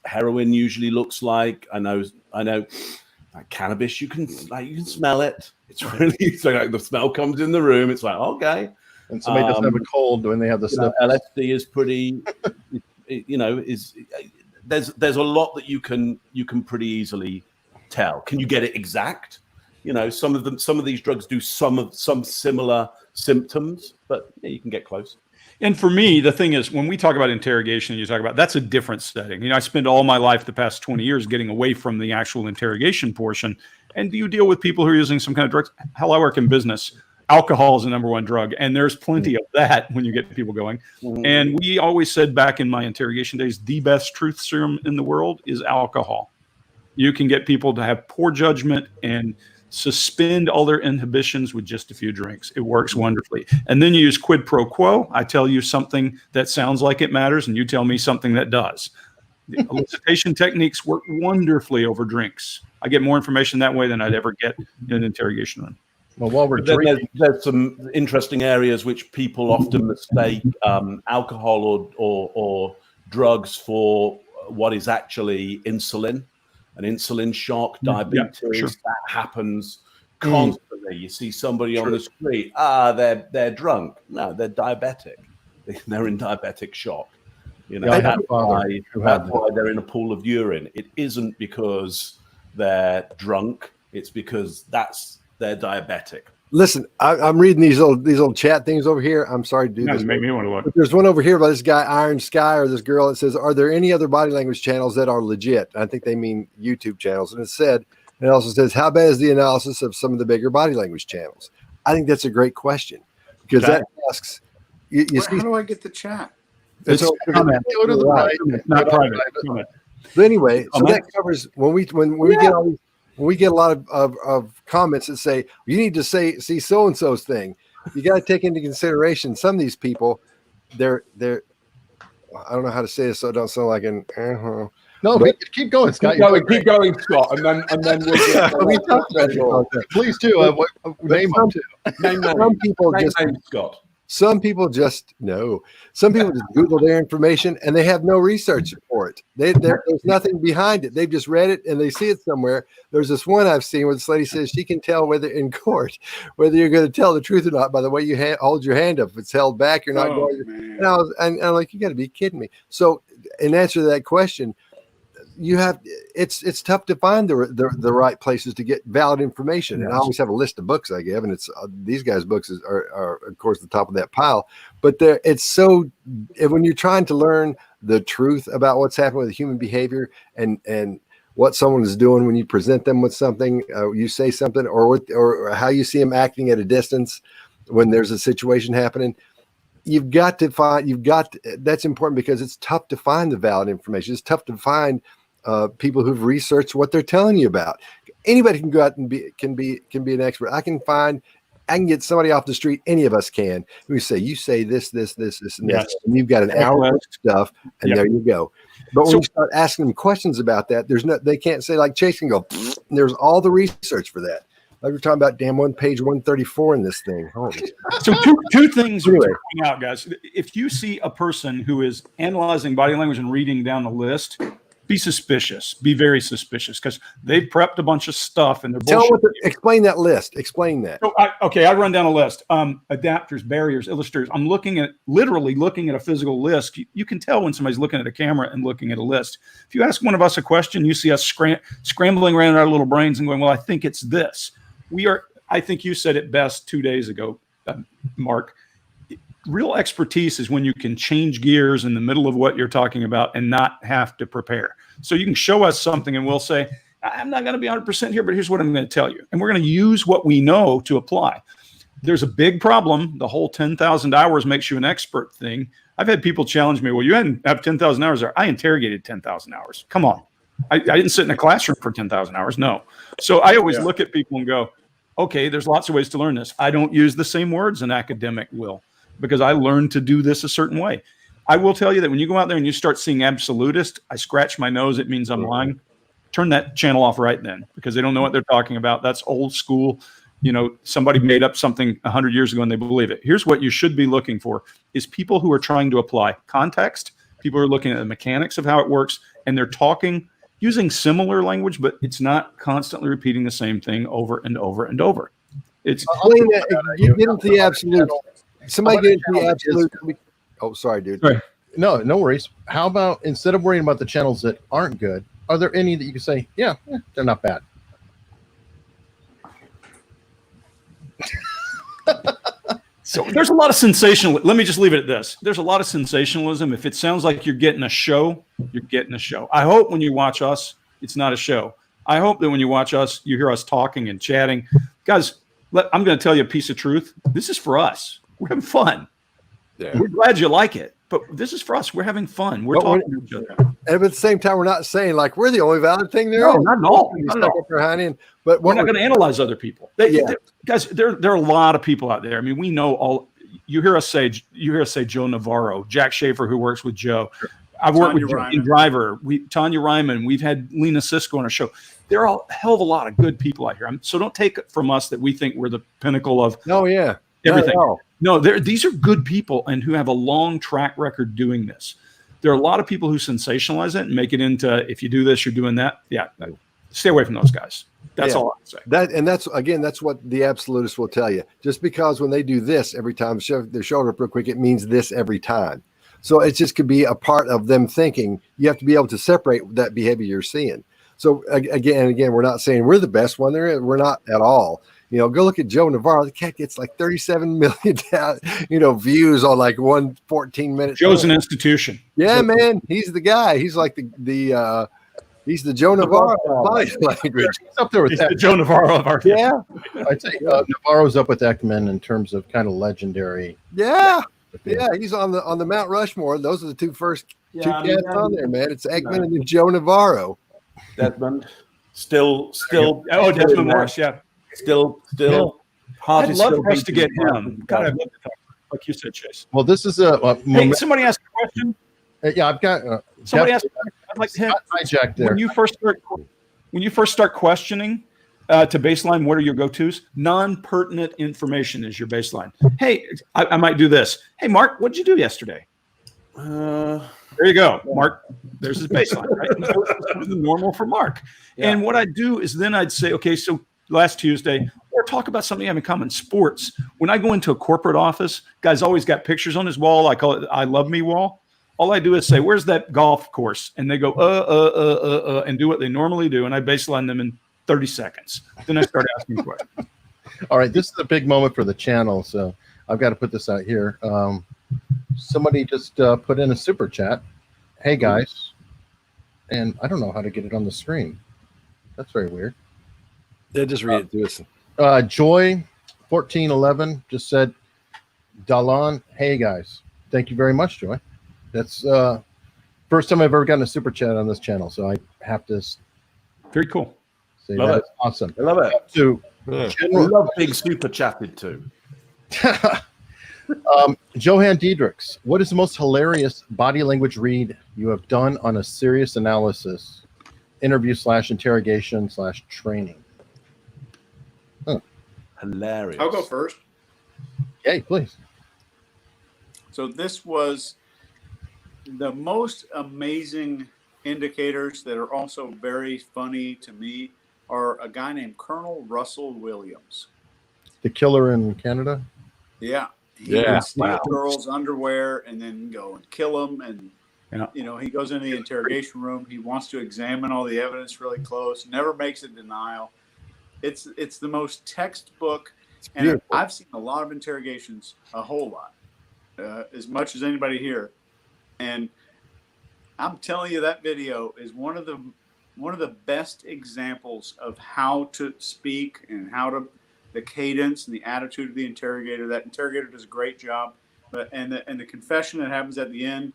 heroin usually looks like. I know like cannabis, you can smell it. It's really like the smell comes in the room. It's like, okay. And somebody doesn't have a cold when they have the sniff. LSD is pretty, there's a lot that you can pretty easily tell. Can you get it exact? Some of these drugs do some similar symptoms, but you can get close. And for me, the thing is, when we talk about interrogation, you talk about that's a different setting. I spent all my life, the past 20 years, getting away from the actual interrogation portion. And do you deal with people who are using some kind of drugs? Hell, I work in business. Alcohol is the number one drug, and there's plenty of that when you get people going. And we always said back in my interrogation days, the best truth serum in the world is alcohol. You can get people to have poor judgment and suspend all their inhibitions with just a few drinks. It works wonderfully. And then you use quid pro quo. I tell you something that sounds like it matters, and you tell me something that does. The elicitation techniques work wonderfully over drinks. I get more information that way than I'd ever get in an interrogation room. Well, while we're drinking, there's some interesting areas which people often mistake alcohol or drugs for what is actually insulin, an insulin shock, diabetes. Yeah, sure. That happens constantly. You see somebody on the street, they're drunk. No, they're diabetic. They're in diabetic shock. That's why they're in a pool of urine. It isn't because they're drunk. It's because they're diabetic. Listen, I'm reading these old chat things over here. I'm sorry to do this. Make me want to look. But there's one over here by this guy, Iron Sky, or this girl that says, are there any other body language channels that are legit? I think they mean YouTube channels. And it also says, how bad is the analysis of some of the bigger body language channels? I think that's a great question, because that asks, you see, how do I get the chat? It's go to the right. It's not private. But anyway, so that covers when we get all these. When we get a lot of comments that say, you need to see so-and-so's thing, you got to take into consideration some of these people, they're I don't know how to say this so it don't sound like an No, keep going, Scott. Keep going, Scott, and then we'll get Please do. Name them too. Some people just Scott. Some people just know. Some people just Google their information and they have no research for it. There's nothing behind it. They've just read it and they see it somewhere. There's this one I've seen where this lady says she can tell whether in court whether you're going to tell the truth or not by the way you hold your hand up. If it's held back, you're not going. And I'm like, you got to be kidding me. So, in answer to that question, it's tough to find the right places to get valid information. Yes. And I always have a list of books I give, and it's these guys' books are of course the top of that pile. But it's so when you're trying to learn the truth about what's happening with human behavior and what someone is doing when you present them with something, you say something, or how you see them acting at a distance when there's a situation happening. That's important because it's tough to find the valid information. It's tough to find people who've researched what they're telling you about. Anybody can go out and can be an expert. I can get somebody off the street. Any of us can. We say, you say this, and this, and you've got an hour of stuff, and there you go. But when you start asking them questions about that, they can't say like Chase can go. And there's all the research for that. Like we're talking about page 134 in this thing. So two things are coming out, guys. If you see a person who is analyzing body language and reading down the list, be suspicious. Be very suspicious because they've prepped a bunch of stuff and they're bullshit. Explain that list. Explain that. So I run down a list. Adapters, barriers, illustrators. I'm literally looking at a physical list. You can tell when somebody's looking at a camera and looking at a list. If you ask one of us a question, you see us scrambling around our little brains and going, well, I think it's this. I think you said it best 2 days ago, Mark. Real expertise is when you can change gears in the middle of what you're talking about and not have to prepare. So you can show us something and we'll say, I'm not going to be 100% here, but here's what I'm going to tell you. And we're going to use what we know to apply. There's a big problem. The whole 10,000 hours makes you an expert thing. I've had people challenge me. Well, you hadn't have 10,000 hours there. I interrogated 10,000 hours. Come on. I didn't sit in a classroom for 10,000 hours. No. So I always look at people and go, okay, there's lots of ways to learn this. I don't use the same words an academic will because I learned to do this a certain way. I will tell you that when you go out there and you start seeing absolutist, I scratch my nose. It means I'm lying. Turn that channel off right then because they don't know what they're talking about. That's old school. Somebody made up something 100 years ago and they believe it. Here's what you should be looking for is people who are trying to apply context, people who are looking at the mechanics of how it works, and they're talking using similar language, but it's not constantly repeating the same thing over and over and over. It's you get into the absolute. Somebody get into the absolute. Oh, sorry, dude. Sorry. No worries. How about instead of worrying about the channels that aren't good, are there any that you can say, yeah, they're not bad? So there's a lot of sensationalism. Let me just leave it at this. There's a lot of sensationalism. If it sounds like you're getting a show, you're getting a show. I hope when you watch us, it's not a show. I hope that when you watch us, you hear us talking and chatting. Guys, I'm going to tell you a piece of truth. This is for us. We're having fun. Yeah. We're glad you like it. But this is for us. We're having fun. We're talking to each other. And at the same time, we're not saying like we're the only valid thing there. No, not at all. Not at all. But we're not going to analyze other people. Guys, there are a lot of people out there. I mean, we know all. You hear us say Joe Navarro, Jack Schaefer, who works with Joe. I've worked with Jane Driver, Tanya Ryman. We've had Lena Cisco on our show. There are a hell of a lot of good people out here. So don't take it from us that we think we're the pinnacle of everything. No, these are good people and who have a long track record doing this. There are a lot of people who sensationalize it and make it into, if you do this, you're doing that. Yeah, stay away from those guys. That's all I can say. That's what the absolutists will tell you. Just because when they do this every time, shove their shoulder up real quick, it means this every time. So it just could be a part of them thinking. You have to be able to separate that behavior you're seeing. So again, we're not saying we're the best one there. We're not at all. Go look at Joe Navarro. The cat gets like 37 million, views on like 114 minutes. Joe's an institution. Yeah, man. He's the guy. He's like he's the Joe Navarro of body language. He's up there with the Joe Navarro of our I'd say Navarro's up with Ekman in terms of kind of legendary. Yeah, he's on the Mount Rushmore. Those are the two cats on there, man. It's Ekman and then Joe Navarro. Desmond, still. Desmond Morris, yeah. Still. I'd love for us to get him. God, I'd love to talk, like you said, Chase. Well, this is hey, somebody asked a question. Yeah, I've got somebody asked. I'd like to hijack there. When you first start questioning to baseline, what are your go-tos? Non-pertinent information is your baseline. Hey, I might do this. Hey, Mark, what did you do yesterday? There you go, Mark. There's his baseline, right? This was normal for Mark. Yeah. And what I'd do is then I'd say, okay, so last Tuesday, or talk about something you have in common. Sports. When I go into a corporate office, guys always got pictures on his wall. I call it I love me wall. All I do is say, where's that golf course? And they go, and do what they normally do. And I baseline them in 30 seconds. Then I start asking questions. All right. This is a big moment for the channel. So I've got to put this out here. Somebody just put in a super chat. Hey, guys. And I don't know how to get it on the screen. That's very weird. Yeah, just read it to us. Joy 1411 just said, Dalan, hey guys. Thank you very much, Joy. That's first time I've ever gotten a super chat on this channel, so I have to very cool. Say love it. Awesome. I love it. So I love being super chatted too. Johan Diedrichs, what is the most hilarious body language read you have done on a serious analysis, interview / interrogation / training? Hilarious. I'll go first. Yay, please. So this was the most amazing indicators that are also very funny to me are a guy named Colonel Russell Williams. The killer in Canada? Yeah. He would steal girls' underwear and then go and kill them. And, he goes into the interrogation room. He wants to examine all the evidence really close, never makes a denial. It's the most textbook. And I've seen a lot of interrogations, a whole lot, as much as anybody here. And I'm telling you, that video is one of the one of the best examples of how to speak and the cadence and the attitude of the interrogator. That interrogator does a great job, and the confession that happens at the end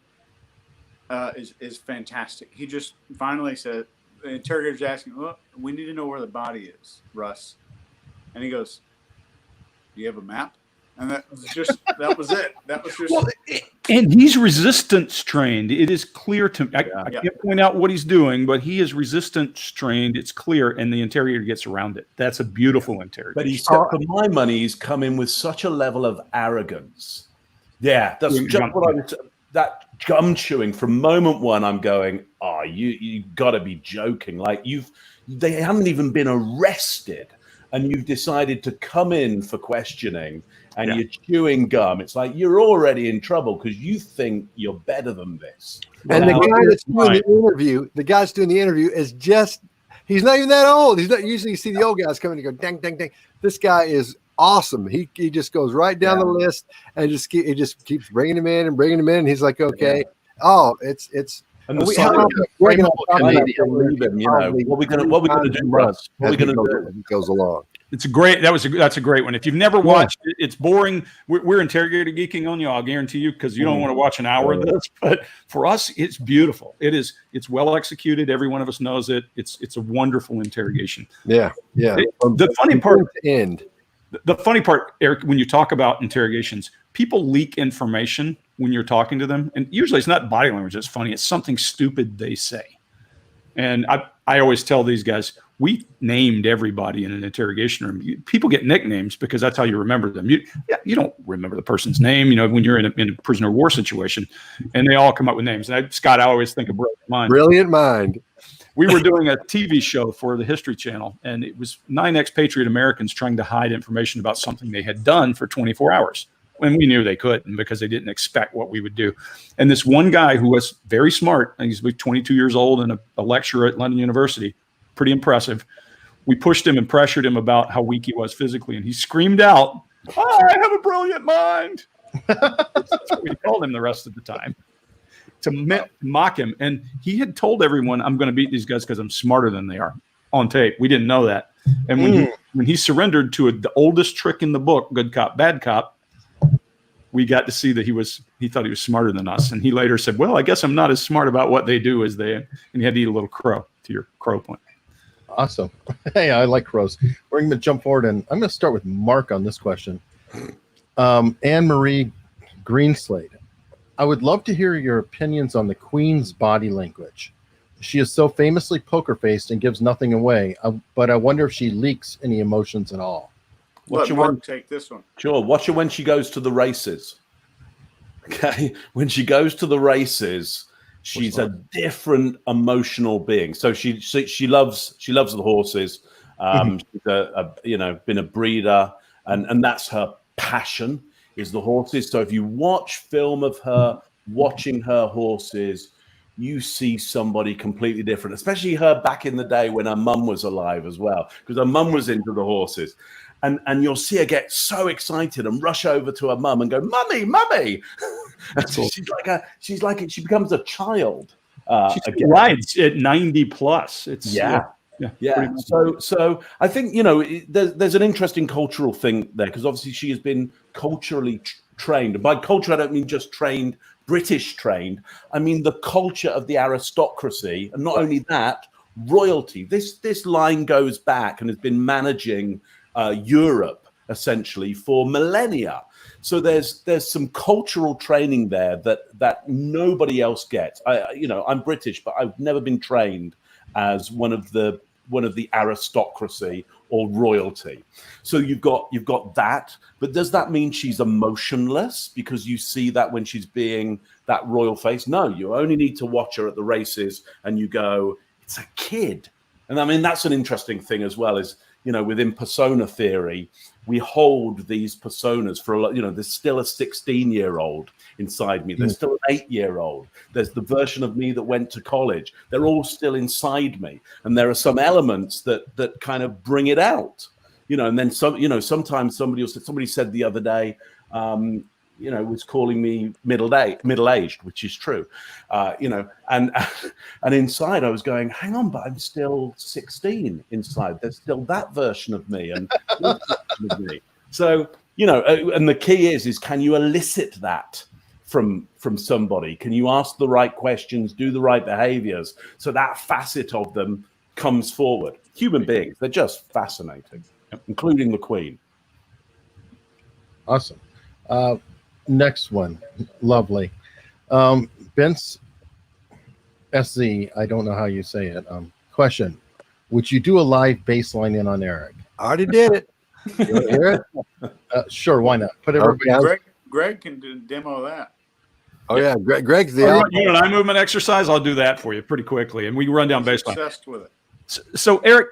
is fantastic. He just finally said, the interrogator's asking, well, we need to know where the body is, Russ. And he goes, do you have a map? And that was it. That was just. Well, and he's resistance trained. It is clear to me. I can't point out what he's doing, but he is resistance trained. It's clear, and the interrogator gets around it. That's a beautiful interrogation. But he's, for my money, he's come in with such a level of arrogance. Yeah, that's just what I was. That gum chewing from moment one. I'm going, oh, you got to be joking. Like they haven't even been arrested, and you've decided to come in for questioning. And you're chewing gum. It's like you're already in trouble because you think you're better than this. And the guy that's doing the interview, is he's not even that old. He's not. Usually you see the old guys coming and go, dang, dang, dang. This guy is awesome. He just goes right down the list and just keeps bringing him in and bringing him in. And he's like, okay. Oh, it's. And what are we going to do, Russ? What are we going to do? He goes along. It's a great. That's a great one. If you've never watched it, it's boring. We're interrogator geeking on you. I'll guarantee you, because you don't want to watch an hour of this. But for us, it's beautiful. It's well executed. Every one of us knows it. It's a wonderful interrogation. Yeah. The funny part. The funny part, Eric, when you talk about interrogations, people leak information when you're talking to them, and usually it's not body language that's funny. It's something stupid they say. And I always tell these guys, we named everybody in an interrogation room. People get nicknames because that's how you remember them. You don't remember the person's name, when you're in a prisoner of war situation, and they all come up with names. And Scott, I always think of brilliant mind. Brilliant mind. We were doing a TV show for the History Channel, and it was 9 expatriate Americans trying to hide information about something they had done for 24 hours. And we knew they couldn't because they didn't expect what we would do. And this one guy who was very smart, and he's 22 years old and a lecturer at London University, pretty impressive. We pushed him and pressured him about how weak he was physically, and he screamed out, I have a brilliant mind. That's what we called him the rest of the time, to mock him. And he had told everyone, I'm going to beat these guys because I'm smarter than they are, on tape. We didn't know that. And when he surrendered to the oldest trick in the book, Good Cop, Bad Cop, we got to see that he thought he was smarter than us. And he later said, well, I guess I'm not as smart about what they do as they, and he had to eat a little crow, to your crow point. Awesome. Hey, I like crows. We're going to jump forward, and I'm going to start with Mark on this question. Anne-Marie Greenslade. I would love to hear your opinions on the Queen's body language. She is so famously poker-faced and gives nothing away, but I wonder if she leaks any emotions at all. Let Mark take this one. Sure. Watch her when she goes to the races. Okay. When she goes to the races, she's a different emotional being. So she loves the horses. She's been a breeder, and that's her passion, is the horses. So if you watch film of her watching her horses, you see somebody completely different, especially her back in the day when her mum was alive as well, because her mum was into the horses. And you'll see her get so excited and rush over to her mum and go, "Mummy, mummy!" She becomes a child. She rides at 90 plus. It's yeah. So I think there's an interesting cultural thing there, because obviously she has been culturally trained. And by culture, I don't mean just trained, British trained. I mean the culture of the aristocracy, and not only that, royalty. This line goes back and has been managing Europe essentially for millennia. So there's some cultural training there that nobody else gets. I'm British, but I've never been trained as one of the aristocracy or royalty. So you've got that, but does that mean she's emotionless because you see that when she's being that royal face? No, you only need to watch her at the races and you go, it's a kid. And I mean, that's an interesting thing as well, is within persona theory, we hold these personas for there's still a 16-year-old inside me. There's still an 8-year-old. There's the version of me that went to college. They're all still inside me. And there are some elements that kind of bring it out, and then sometimes somebody said the other day, was calling me middle-aged, which is true, and inside I was going, hang on, but I'm still 16 inside. There's still that version of me and this version of me. So, and the key is can you elicit that from somebody? Can you ask the right questions, do the right behaviors, so that facet of them comes forward? Human beings, they're just fascinating, including the Queen. Awesome. Next one. Lovely. Vince SZ, I don't know how you say it. Question. Would you do a live baseline in on Eric? I already did it. You want to hear it? Sure, why not? Put everybody Okay. Greg can demo that. Oh yeah, Greg's the You alpha. want an eye movement exercise? I'll do that for you pretty quickly, and we can run down baseline. Obsessed with it. So Eric,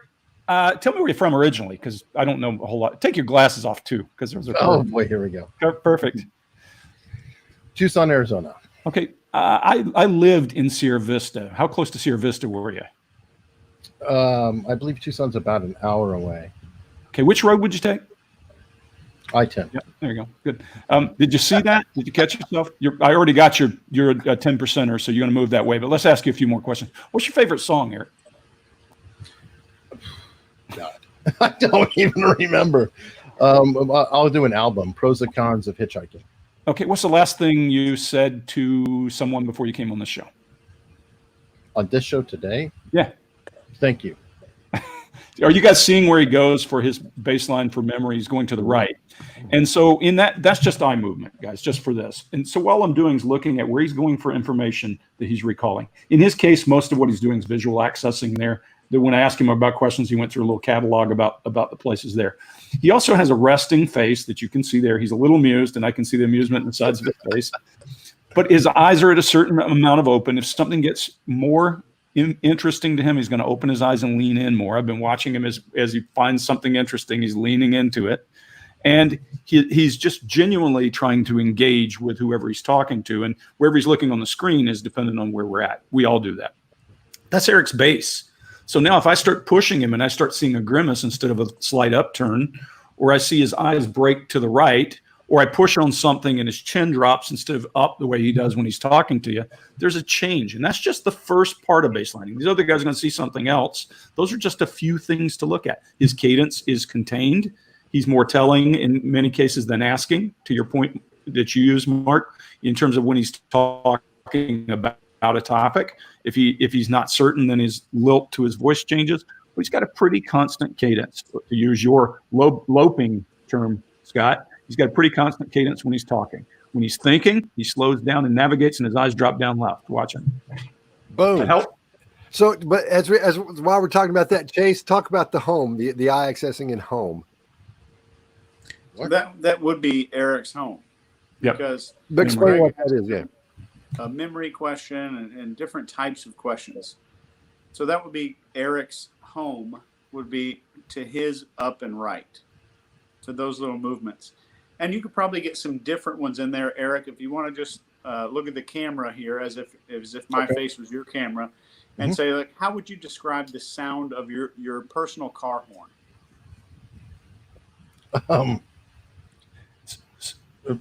tell me where you're from originally, because I don't know a whole lot. Take your glasses off too, because there's a Oh boy, here we go. perfect. Tucson, Arizona. Okay, I lived in Sierra Vista. How close to Sierra Vista were you? I believe Tucson's about an hour away. Okay, which road would you take? I-10. Yep, there you go. Good. Did you see that? Did you catch yourself? I already got your 10%er, so you're going to move that way. But let's ask you a few more questions. What's your favorite song, Eric? God, I don't even remember. I'll do an album, Pros and Cons of Hitchhiking. Okay, what's the last thing you said to someone before you came on the show? On this show today? Yeah. Thank you. Are you guys seeing where he goes for his baseline for memory? He's going to the right. And so in that's just eye movement, guys, just for this. And so all I'm doing is looking at where he's going for information that he's recalling. In his case, most of what he's doing is visual accessing there. That when I asked him about questions, he went through a little catalog about the places there. He also has a resting face that you can see there. He's a little amused, and I can see the amusement in the sides of his face. But his eyes are at a certain amount of open. If something gets more interesting to him, he's going to open his eyes and lean in more. I've been watching him as he finds something interesting, he's leaning into it. And he's just genuinely trying to engage with whoever he's talking to. And wherever he's looking on the screen is dependent on where we're at. We all do that. That's Eric's base. So now if I start pushing him and I start seeing a grimace instead of a slight upturn, or I see his eyes break to the right, or I push on something and his chin drops instead of up the way he does when he's talking to you, there's a change. And that's just the first part of baselining. These other guys are going to see something else. Those are just a few things to look at. His cadence is contained. He's more telling in many cases than asking, to your point that you use, Mark, in terms of when he's talking about a topic. If he's not certain, then his lilt to his voice changes. But he's got a pretty constant cadence. To use your loping term, Scott, he's got a pretty constant cadence when he's talking. When he's thinking, he slows down and navigates, and his eyes drop down left. Watch him. Boom. That help? So, but as while we're talking about that, Chase, talk about the home, the eye accessing in home. So that would be Eric's home. Yep. Because Explain what that is. Yeah. a memory question and different types of questions. So that would be Eric's home would be to his up and right. So those little movements. And you could probably get some different ones in there, Eric, if you want to just look at the camera here as if my face was your camera and say, like, how would you describe the sound of your personal car horn?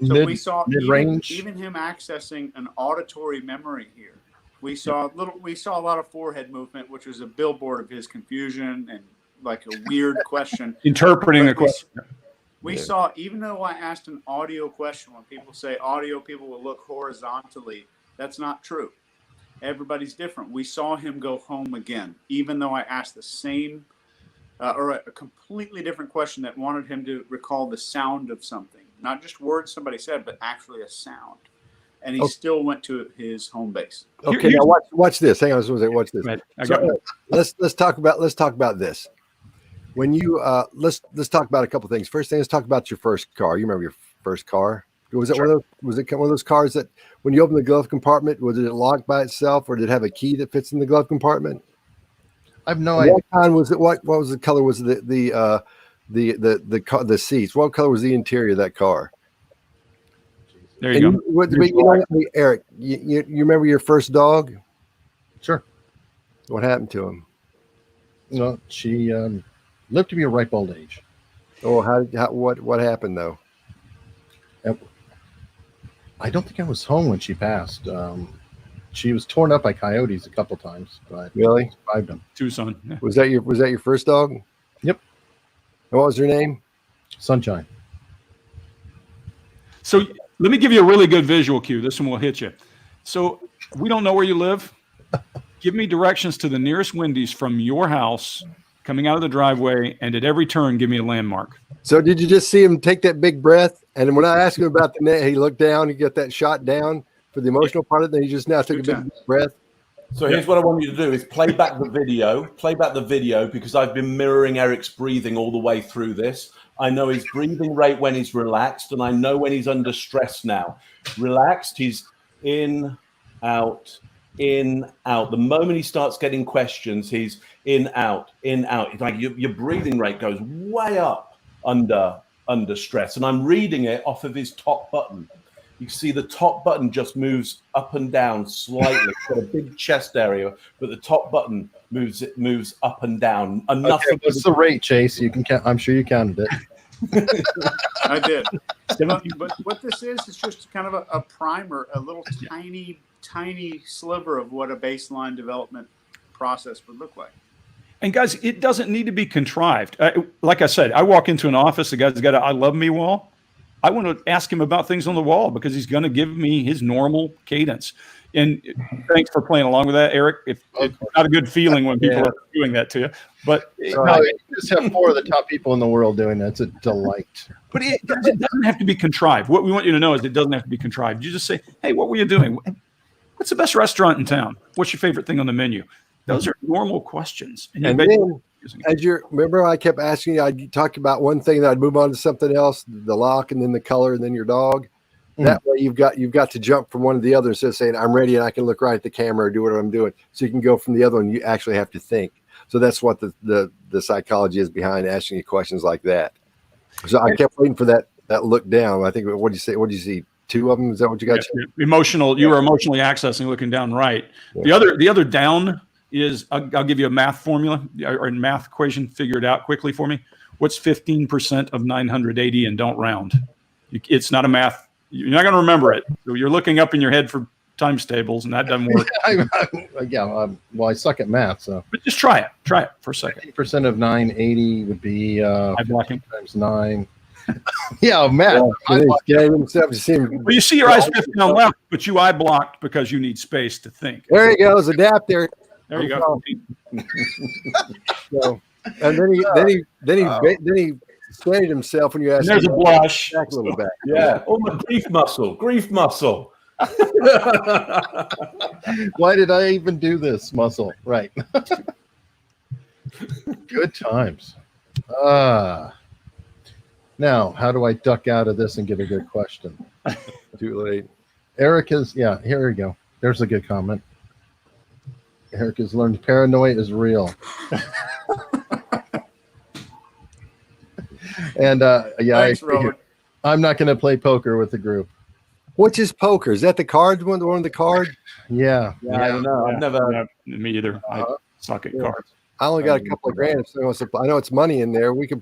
So we saw mid-range. even him accessing an auditory memory here. We saw a lot of forehead movement, which was a billboard of his confusion and like a weird question. Interpreting the question. We saw, even though I asked an audio question, when people say audio, people will look horizontally. That's not true. Everybody's different. We saw him go home again, even though I asked the same or a completely different question that wanted him to recall the sound of something. Not just words somebody said, but actually a sound. And he still went to his home base. Okay, now watch this. Hang on, watch this. Right, Let's talk about this. When you let's talk about a couple things. First thing, let's talk about your first car. You remember your first car? Was it one of those cars that when you open the glove compartment, was it locked by itself, or did it have a key that fits in the glove compartment? I have no idea. What kind was it? What was the color? Was it the seats? What color was the interior of that car? There you go. Eric, you remember your first dog? Sure. What happened to him? No, she lived to be a ripe old age. Oh, what happened though? I don't think I was home when she passed. She was torn up by coyotes a couple times, but Really? survived them. Tucson. Yeah. Was that your first dog? And Yep, what was her name? Sunshine. So let me give you a really good visual cue. This one will hit you. So we don't know where you live. Give me directions to the nearest Wendy's from your house, coming out of the driveway, and at every turn, give me a landmark. So did you just see him take that big breath? And when I asked him about the net, he looked down, he got that shot down for the emotional part of it, then he just now took a big breath. So here's what I want you to do is play back the video because I've been mirroring Eric's breathing all the way through this. I know his breathing rate when he's relaxed, and I know when he's under stress now. Relaxed, he's in, out, in, out. The moment he starts getting questions, he's in, out, in, out. It's like your breathing rate goes way up under stress. And I'm reading it off of his top button. You see the top button just moves up and down slightly. It's got a big chest area, but the top button moves up and down. Enough. Okay, what's the rate, Chase? You can count. I'm sure you counted it. I did. But what this is just kind of a primer, a little tiny sliver of what a baseline development process would look like. And guys, it doesn't need to be contrived. Like I said, I walk into an office, the guy's got a I love me wall. I want to ask him about things on the wall because he's going to give me his normal cadence. And thanks for playing along with that, Eric. It's not a good feeling when people are doing that to you. But No, you just have 4 of the top people in the world doing that. It's a delight. But it doesn't have to be contrived. What we want you to know is it doesn't have to be contrived. You just say, hey, what were you doing? What's the best restaurant in town? What's your favorite thing on the menu? Those are normal questions. And then, remember I kept asking you, I'd talk about one thing, that I'd move on to something else, the lock and then the color and then your dog. That way you've got to jump from one to the other instead of saying, I'm ready and I can look right at the camera or do what I'm doing. So you can go from the other one. You actually have to think. So that's what the psychology is behind asking you questions like that. So I kept waiting for that look down. I think, what do you say? What do you see? 2 of them? Is that what you got? Yeah, emotional. You were emotionally accessing, looking down right. Yeah. The other down is, I'll give you a math formula or a math equation. Figure it out quickly for me. What's 15% of 980 and don't round? It's not a math. You're not going to remember it. You're looking up in your head for times tables, and that doesn't work. Well, I suck at math, so. But just try it. Try it for a second. 50% of 980 would be times 9. Yeah, math. Well, you see your eyes drift down left, but you eye blocked because you need space to think. There he goes, adapter. There you go. So, and then he steadied himself when you asked. There's a blush. Back a little back. Yeah. Oh, my grief muscle. Why did I even do this muscle? Right. Good times. Now, how do I duck out of this and get a good question? Too late. Eric here we go. There's a good comment. Eric has learned paranoia is real. And Thanks, I'm not going to play poker with the group. Which is poker? Is that the cards one? The one on the card? Yeah. I don't know. I've never. Me either. I suck at cards. I only got a couple of grand. So I know it's money in there. We could.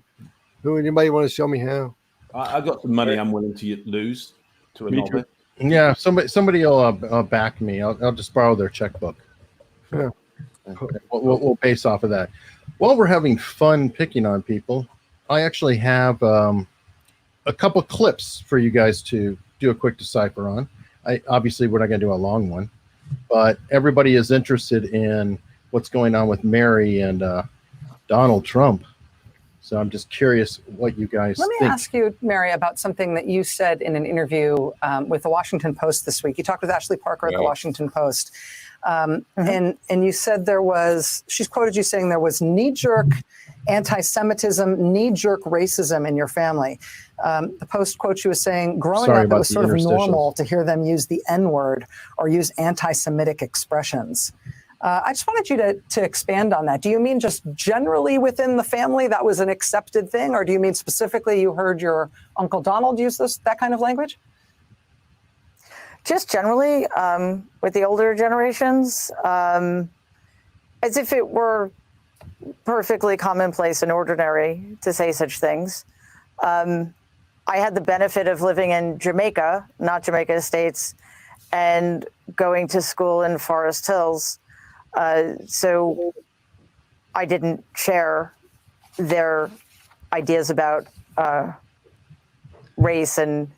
Anybody want to show me how? I got some money I'm willing to lose to a novice. Yeah, somebody will back me. I'll just borrow their checkbook. Yeah. We'll base off of that. While we're having fun picking on people, I actually have a couple clips for you guys to do a quick decipher on. Obviously, we're not going to do a long one, but everybody is interested in what's going on with Mary and Donald Trump. So I'm just curious what you guys think. Let me ask you, Mary, about something that you said in an interview with the Washington Post this week. You talked with Ashley Parker at the Washington Post. And you said she's quoted you saying there was knee-jerk anti-Semitism, knee-jerk racism in your family. The Post quotes you as saying, growing up, it was sort of normal to hear them use the N-word or use anti-Semitic expressions. I just wanted you to expand on that. Do you mean just generally within the family that was an accepted thing? Or do you mean specifically you heard your Uncle Donald use that kind of language? Just generally with the older generations, as if it were perfectly commonplace and ordinary to say such things. I had the benefit of living in Jamaica, not Jamaica Estates, and going to school in Forest Hills. So I didn't share their ideas about race and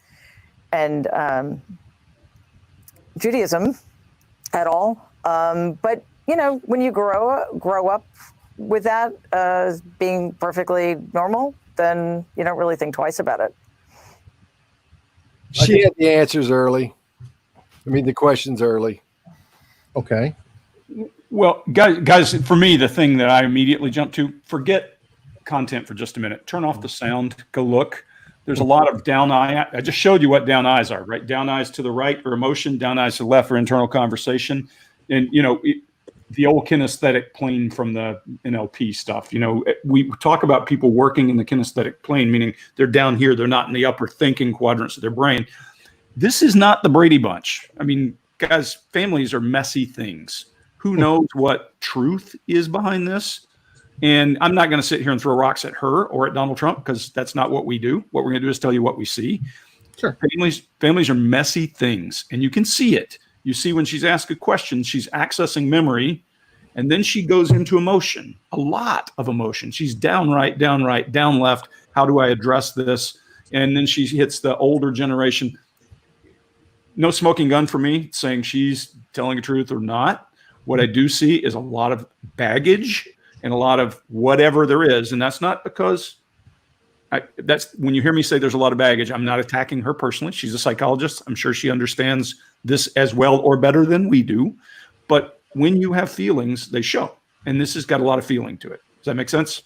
Judaism at all. But you know, when you grow up with that being perfectly normal, then you don't really think twice about it. She had the answers early. I mean, the questions early. Okay. Well, guys, for me, the thing that I immediately jump to, forget content for just a minute. Turn off the sound. Go look. There's a lot of down eye. I just showed you what down eyes are, right? Down eyes to the right are emotion. Down eyes to the left are internal conversation. And, you know, the old kinesthetic plane from the NLP stuff, you know, we talk about people working in the kinesthetic plane, meaning they're down here. They're not in the upper thinking quadrants of their brain. This is not the Brady Bunch. I mean, guys, families are messy things. Who knows what truth is behind this? And I'm not going to sit here and throw rocks at her or at Donald Trump, because that's not what we do. What we're going to do is tell you what we see. Sure. Families are messy things, and you can see it. You see when she's asked a question, she's accessing memory, and then she goes into emotion, a lot of emotion. She's down right, down left. How do I address this? And then she hits the older generation. No smoking gun for me saying she's telling the truth or not. What I do see is a lot of baggage and a lot of whatever there is. And that's not because that's when you hear me say there's a lot of baggage, I'm not attacking her personally. She's a psychologist. I'm sure she understands this as well or better than we do. But when you have feelings, they show. And this has got a lot of feeling to it. Does that make sense?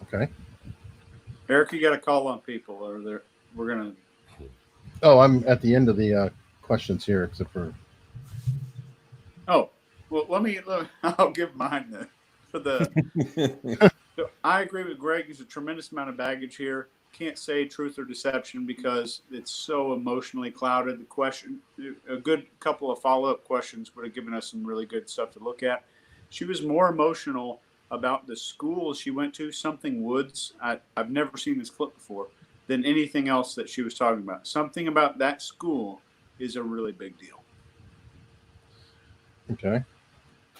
Okay. Eric, you got to call on people, or we're going to. Oh, I'm at the end of the questions here, except for. Oh, well, I'll give mine then. So I agree with Greg. There's a tremendous amount of baggage here. Can't say truth or deception because it's so emotionally clouded. The question, a good couple of follow-up questions would have given us some really good stuff to look at. She was more emotional about the school she went to, Something Woods. I've never seen this clip before, than anything else that she was talking about. Something about that school is a really big deal. Okay.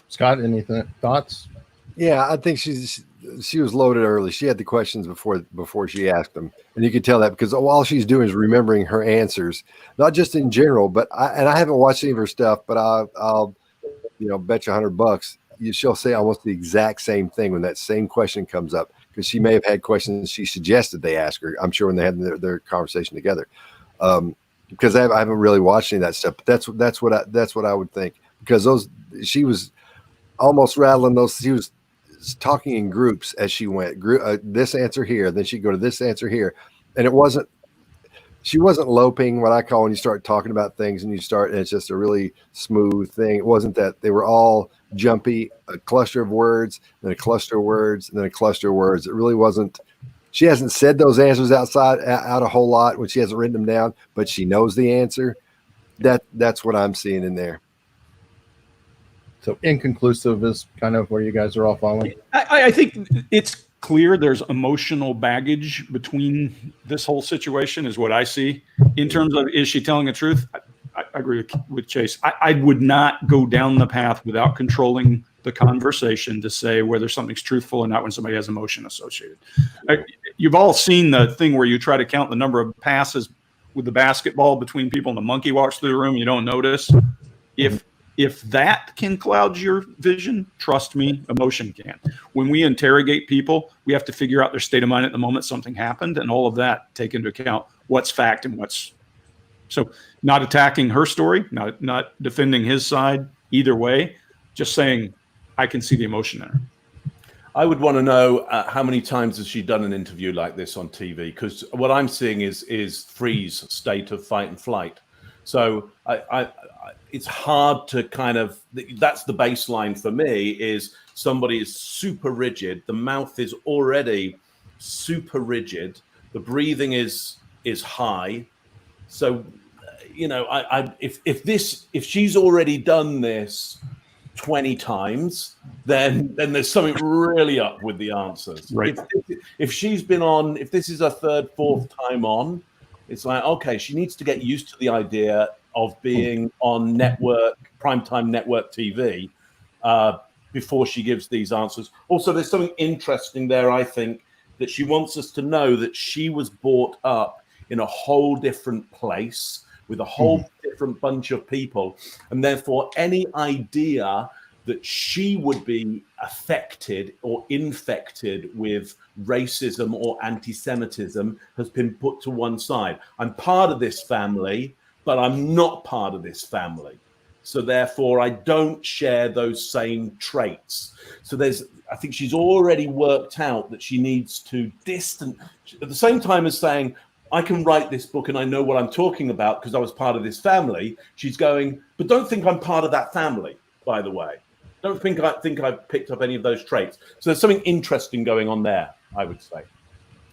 Scott, any thoughts? Yeah, I think she was loaded early. She had the questions before she asked them, and you could tell that because all she's doing is remembering her answers, not just in general. But I haven't watched any of her stuff, but I'll bet you $100 she'll say almost the exact same thing when that same question comes up, because she may have had questions she suggested they ask her. I'm sure when they had their conversation together, because I haven't really watched any of that stuff. But that's what I would think, because she was almost rattling those. She was talking in groups as she went. This answer here, then she'd go to this answer here, and she wasn't loping, what I call when you start talking about things and it's just a really smooth thing. It wasn't that they were all jumpy, a cluster of words, then a cluster of words, and then a cluster of words. It really wasn't. She hasn't said those answers out a whole lot when she hasn't written them down, but she knows the answer. That's what I'm seeing in there. So inconclusive is kind of where you guys are all following. I think it's clear there's emotional baggage between this whole situation is what I see. In terms of, is she telling the truth? I agree with Chase. I would not go down the path without controlling the conversation to say whether something's truthful or not when somebody has emotion associated. You've all seen the thing where you try to count the number of passes with the basketball between people and the monkey walks through the room, you don't notice. If that can cloud your vision, trust me, emotion can. When we interrogate people, we have to figure out their state of mind at the moment something happened, and all of that take into account what's fact and what's. So not attacking her story, not defending his side either way, just saying I can see the emotion in her. I would want to know how many times has she done an interview like this on TV? Because what I'm seeing is freeze state of fight and flight. So it's hard to kind of, that's the baseline for me, is somebody is super rigid. The mouth is already super rigid. The breathing is high. So, if she's already done this, 20 times, then there's something really up with the answers. Right. If she's been on, if this is her third, fourth time on, it's like, okay, she needs to get used to the idea of being on network, primetime network TV before she gives these answers. Also, there's something interesting there, I think, that she wants us to know that she was brought up in a whole different place with a whole different bunch of people. And therefore, any idea that she would be affected or infected with racism or anti-Semitism has been put to one side. I'm part of this family, but I'm not part of this family. So therefore, I don't share those same traits. So I think she's already worked out that she needs to distance, at the same time as saying, I can write this book and I know what I'm talking about because I was part of this family. She's going, but don't think I'm part of that family, by the way. Don't think I've picked up any of those traits. So there's something interesting going on there, I would say.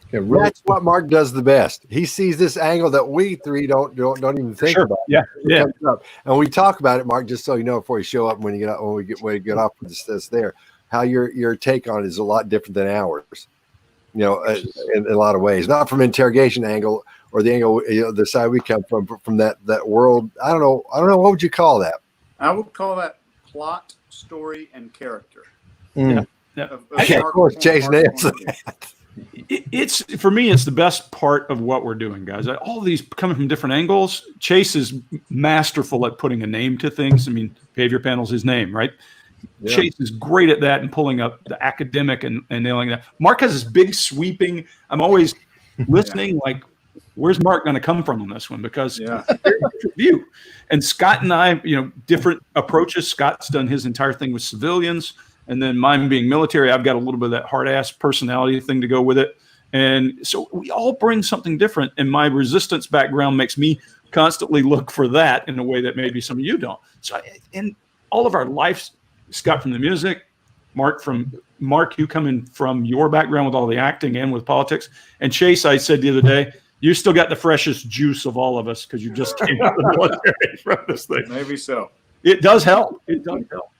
Okay, really, That's what Mark does the best. He sees this angle that we three don't even think about. Yeah. And we talk about it, Mark. Just so you know, before you show up, when we get off with this there, how your take on it is a lot different than ours. In a lot of ways, not from interrogation angle or the angle, the side we come from that world. I don't know. What would you call that? I would call that plot, story, and character. Yeah. Of course, Chase nails that. It's for me, it's the best part of what we're doing, guys. All these coming from different angles. Chase is masterful at putting a name to things. I mean, behavior panel's his name, right? Yeah. Chase is great at that and pulling up the academic and nailing that. Mark has this big sweeping. I'm always listening, like, where's Mark going to come from on this one? Because different view. And Scott and I, different approaches. Scott's done his entire thing with civilians. And then mine being military, I've got a little bit of that hard-ass personality thing to go with it. And so we all bring something different. And my resistance background makes me constantly look for that in a way that maybe some of you don't. So in all of our lives, Scott from the music, Mark, you coming from your background with all the acting and with politics. And Chase, I said the other day, you still got the freshest juice of all of us because you just came out of the military from this thing. Maybe so. It does help. It does help.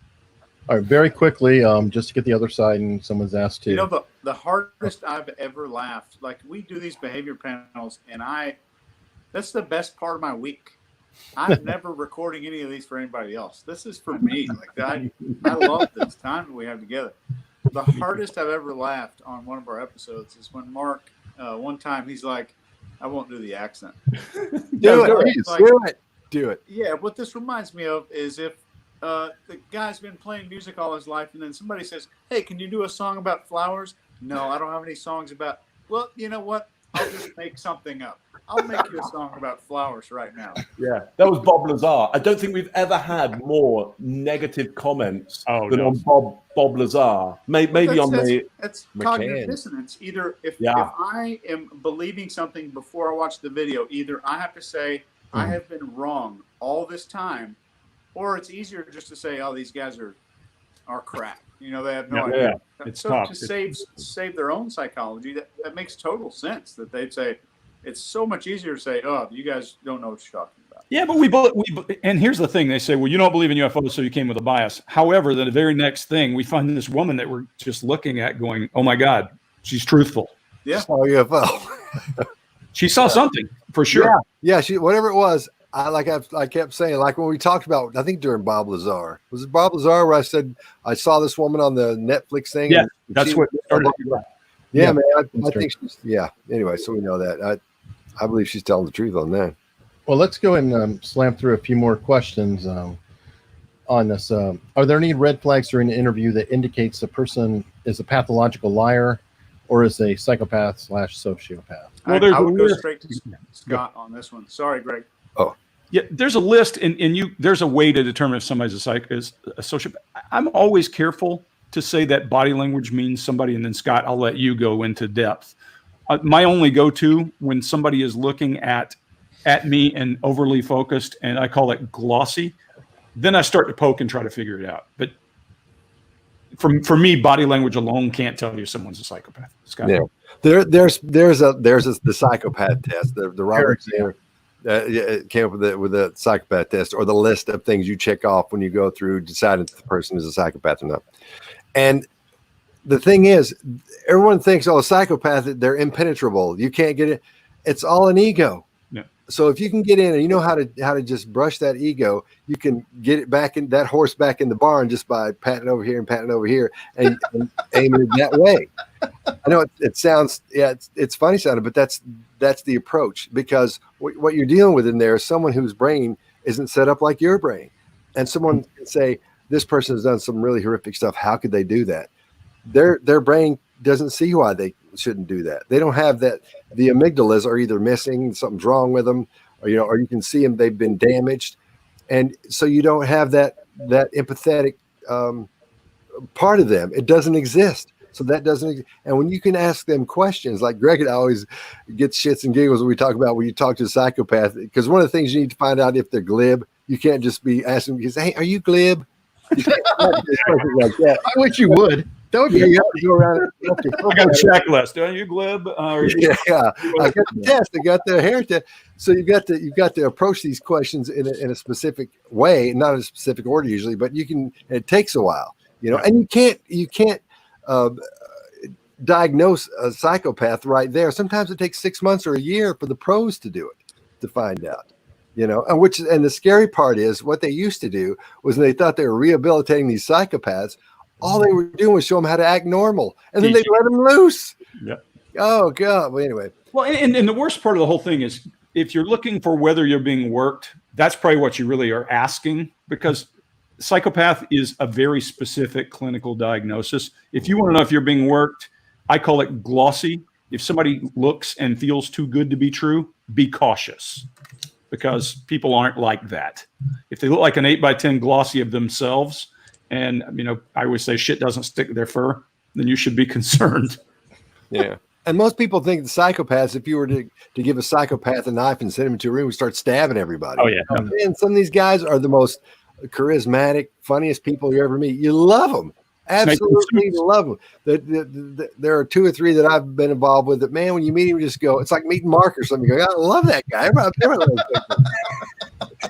All right, very quickly, just to get the other side, and someone's asked to. The hardest I've ever laughed, like we do these behavior panels, and that's the best part of my week. I'm never recording any of these for anybody else. This is for me. Like I love this time we have together. The hardest I've ever laughed on one of our episodes is when Mark, one time he's like, I won't do the accent. Do it. Yeah, what this reminds me of is if the guy's been playing music all his life, and then somebody says, hey, can you do a song about flowers? No, I don't have any songs about, well, you know what? I'll just make something up. I'll make you a song about flowers right now. Yeah, that was Bob Lazar. I don't think we've ever had more negative comments than on Bob Lazar. Maybe that's cognitive dissonance. Either if I am believing something before I watch the video, either I have to say I have been wrong all this time, or it's easier just to say, oh, these guys are crap. They have no idea. Yeah. It's so tough. to save their own psychology, that makes total sense. That they'd say it's so much easier to say, oh, you guys don't know what you're talking about. Yeah, but we and here's the thing. They say, well, you don't believe in UFOs, so you came with a bias. However, the very next thing, we find this woman that we're just looking at going, oh, my God, she's truthful. Yeah. Saw UFO. She saw something, for sure. Yeah, she whatever it was. I kept saying, like when we talked about, I think during Bob Lazar. Was it Bob Lazar where I said, I saw this woman on the Netflix thing? Yeah, that's what started. Yeah, man. I think she's, anyway, so we know that. I believe she's telling the truth on that. Well, let's go and slam through a few more questions on this. Are there any red flags during the interview that indicates the person is a pathological liar or is a psychopath/sociopath? Well, I would go straight to Scott on this one. Sorry, Greg. Oh, yeah. There's a list, and there's a way to determine if somebody's a sociopath. I'm always careful to say that body language means somebody, and then Scott, I'll let you go into depth. My only go-to when somebody is looking at me and overly focused, and I call it glossy, then I start to poke and try to figure it out. But for me, body language alone can't tell you someone's a psychopath. Scott? Yeah, there's the psychopath test. The Robert came up with the psychopath test, or the list of things you check off when you go through deciding if the person is a psychopath or not. And the thing is, everyone thinks, oh, a psychopath, they're impenetrable. You can't get it. It's all an ego. Yeah. So if you can get in and you know how to just brush that ego, you can get it back in that horse back in the barn just by patting over here and patting over here and aiming it that way. I know it sounds, it's funny sounding, but that's the approach, because what you're dealing with in there is someone whose brain isn't set up like your brain. And someone can say, this person has done some really horrific stuff. How could they do that? Their brain doesn't see why they shouldn't do that. They don't have that. The amygdalas are either missing, something's wrong with them, or you can see them, they've been damaged. And so you don't have that empathetic part of them. It doesn't exist. So that doesn't, and when you can ask them questions, like Greg always gets shits and giggles when we talk about when you talk to a psychopath, because one of the things you need to find out if they're glib. You can't just be asking, you say, hey, are you glib? You can't like that. I wish you would. That would be. You have to go around. I got a checklist. Are you glib? I got the test. I got the hair test. So you've got to approach these questions in a specific way, not in a specific order usually, but you can. It takes a while, and you can't diagnose a psychopath right there. Sometimes it takes 6 months or a year for the pros to do it, to find out. And the scary part is what they used to do was when they thought they were rehabilitating these psychopaths, all they were doing was show them how to act normal, and then they let them loose. Yeah. Oh God. Well, anyway. Well, and the worst part of the whole thing is, if you're looking for whether you're being worked, that's probably what you really are asking, because psychopath is a very specific clinical diagnosis. If you want to know if you're being worked, I call it glossy. If somebody looks and feels too good to be true, be cautious, because people aren't like that. If they look like an 8x10 glossy of themselves, and I always say shit doesn't stick to their fur, then you should be concerned. Yeah. And most people think the psychopaths, if you were to give a psychopath a knife and send him into a room and start stabbing everybody. Oh, yeah. And some of these guys are the most charismatic, funniest people you ever meet. You love them. Absolutely love them. There are 2 or 3 that I've been involved with that, man, when you meet him, you just go, it's like meeting Mark or something. You go, I love that guy.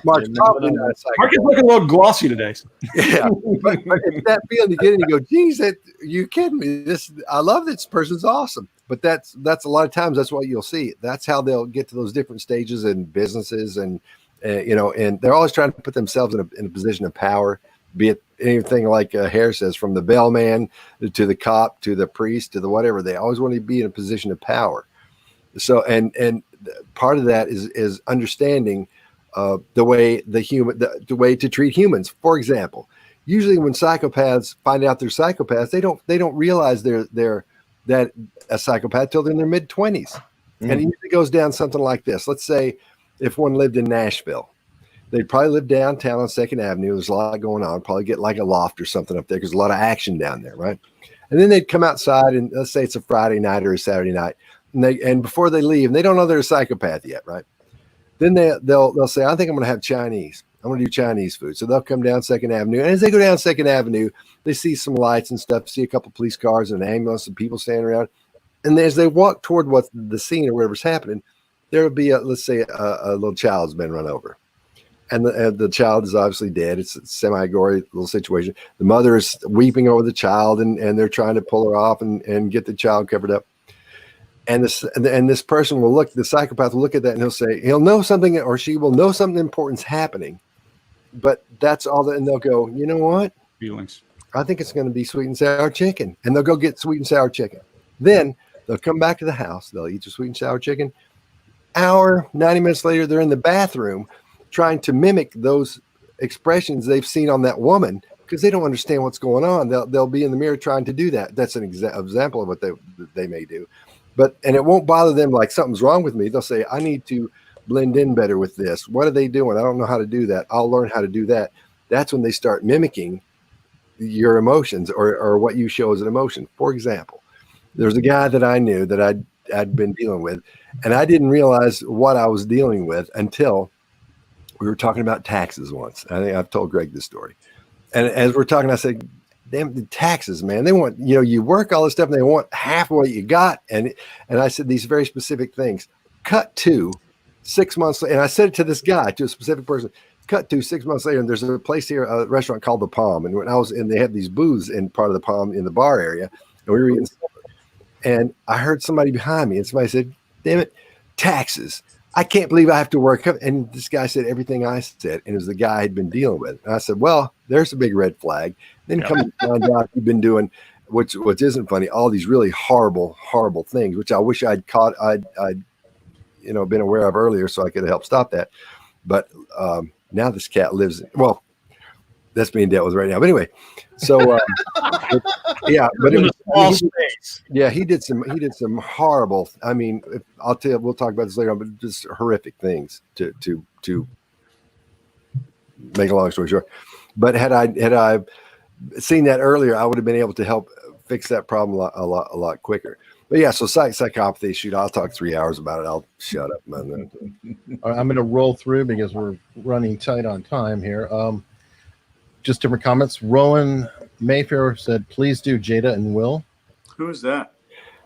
Mark's probably not a psychopath. Mark is looking a little glossy today. Yeah. but it's that feeling you get and you go, geez, you kidding me? I love this person's awesome. But that's a lot of times that's what you'll see. That's how they'll get to those different stages in businesses, and they're always trying to put themselves in a position of power, be it anything like Hare says, from the bellman to the cop to the priest to the whatever. They always want to be in a position of power. So and part of that is understanding the way the way to treat humans. For example, usually when psychopaths find out they're psychopaths, they don't realize they're that a psychopath till they're in their mid-20s. And it usually goes down something like this. Let's say if one lived in Nashville, they'd probably live downtown on 2nd Avenue. There's a lot going on. Probably get like a loft or something up there because there's a lot of action down there, right? And then they'd come outside, and let's say it's a Friday night or a Saturday night, and before they leave, and they don't know they're a psychopath yet, right? Then they'll say, I think I'm going to have Chinese. I'm going to do Chinese food. So they'll come down 2nd Avenue. And as they go down 2nd Avenue, they see some lights and stuff, see a couple police cars and an ambulance and people standing around. And as they walk toward what the scene or whatever's happening, there will be let's say a little child's been run over. And the child is obviously dead. It's a semi-gory little situation. The mother is weeping over the child, and they're trying to pull her off and get the child covered up. And this person will look, the psychopath will look at that, and he'll know something, or she will know something important's happening. But that's all that, and they'll go, you know what? Feelings. I think it's going to be sweet and sour chicken. And they'll go get sweet and sour chicken. Then they'll come back to the house. They'll eat the sweet and sour chicken. 90 minutes later, they're in the bathroom trying to mimic those expressions they've seen on that woman because they don't understand what's going on. They'll be in the mirror trying to do that. That's an example of what they may do. And it won't bother them like something's wrong with me. They'll say, I need to blend in better with this. What are they doing? I don't know how to do that. I'll learn how to do that. That's when they start mimicking your emotions or what you show as an emotion. For example, there's a guy that I knew that I'd been dealing with, and I didn't realize what I was dealing with until we were talking about taxes once. I think I've told Greg this story. And as we're talking, I said, damn, the taxes, man, they want, you work all this stuff and they want half of what you got. And I said these very specific things. Cut to 6 months, and I said it to this guy, to a specific person. Cut to 6 months later, and there's a place here, a restaurant called the Palm, and when I was in, they had these booths in part of the Palm in the bar area, and we were eating supper, and I heard somebody behind me, and somebody said, "Damn it, taxes! I can't believe I have to work." And this guy said everything I said, and it was the guy I'd been dealing with. And I said, "Well, there's a big red flag." Then come to find out you've been doing, which isn't funny, all these really horrible things, which I wish I'd caught, I'd been aware of earlier, so I could have helped stop that. But now this cat lives, well, that's being dealt with right now. But anyway, so yeah, but it was, he did some horrible. I mean, I'll tell you, we'll talk about this later on, but just horrific things to make a long story short. But had I seen that earlier, I would have been able to help fix that problem a lot quicker. But yeah, so psychopathy, shoot, I'll talk 3 hours about it. I'll shut up. I'm going to roll through because we're running tight on time here. Just different comments. Rowan Mayfair said, "Please do Jada and Will." Who is that?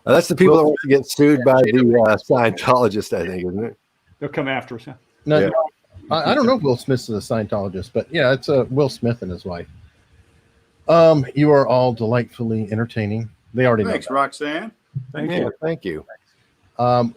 That's the people that want to get sued by the Scientologist, I think, isn't it? They'll come after us. Yeah. No, Yeah. I don't know if Will Smith's a Scientologist, but yeah, it's Will Smith and his wife. You are all delightfully entertaining. They already Thanks, know. Roxanne. Thank you. Oh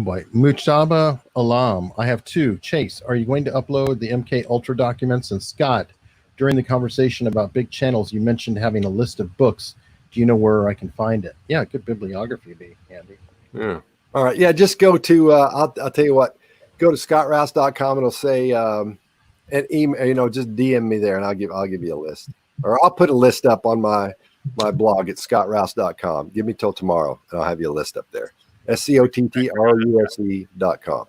boy, Muchaba Alam. I have two. Chase, are you going to upload the MK Ultra documents? And Scott, during the conversation about big channels, you mentioned having a list of books. Do you know where I can find it? Yeah, good bibliography would be handy. Yeah. All right. Yeah, just go to I'll tell you what. Go to scottrouse.com and it'll say an email. Just DM me there, and I'll give you a list, or I'll put a list up on my blog at scottrouse.com. Give me till tomorrow, and I'll have you a list up there. SCOTTRUSE.com.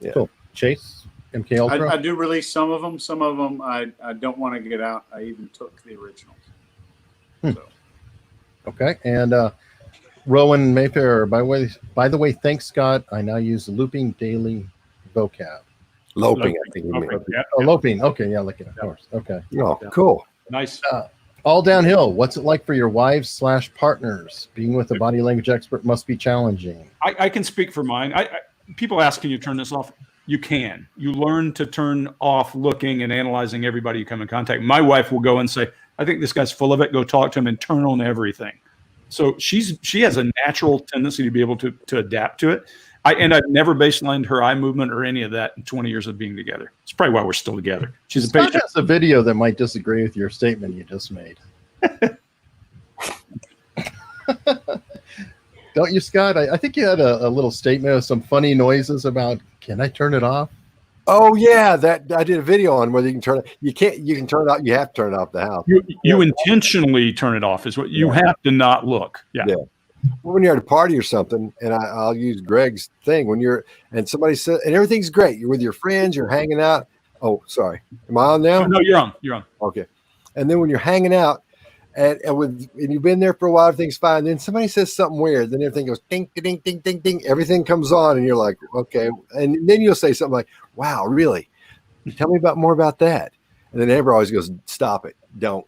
Yeah. Cool. Chase, MK Ultra. I do release some of them. Some of them I don't want to get out. I even took the originals. So. Okay, and Rowan Mayfair. By the way, thanks, Scott. I now use looping daily vocab. Loping, I think you mean. Yeah. Oh, loping. Okay, yeah, like it, of course. Okay. Oh, cool. Nice. All downhill. What's it like for your wives/partners? Being with a body language expert must be challenging. I can speak for mine. People ask, can you turn this off? You can. You learn to turn off looking and analyzing everybody you come in contact. My wife will go and say, "I think this guy's full of it. Go talk to him," and turn on everything. So she has a natural tendency to be able to adapt to it. I've never baselined her eye movement or any of that in 20 years of being together. It's probably why we're still together. She's a Scott patient. has a video that might disagree with your statement you just made. Don't you, Scott? I think you had a little statement of some funny noises about, can I turn it off? Oh yeah, that I did a video on whether you can turn it. You can't. You can turn it off. You have to turn it off the house. You intentionally turn it off. Is what you have to not look. Yeah. When you're at a party or something, and I'll use Greg's thing, when you're and somebody says, and everything's great, you're with your friends, you're hanging out. Oh, sorry, am I on now? No, you're on. You're on. Okay. And then when you're hanging out, and you've been there for a while, everything's fine. Then somebody says something weird, then everything goes ding, ding, ding, ding, ding. Everything comes on, and you're like, okay. And then you'll say something like, "Wow, really? Tell me more about that." And then Amber always goes, "Stop it, don't,"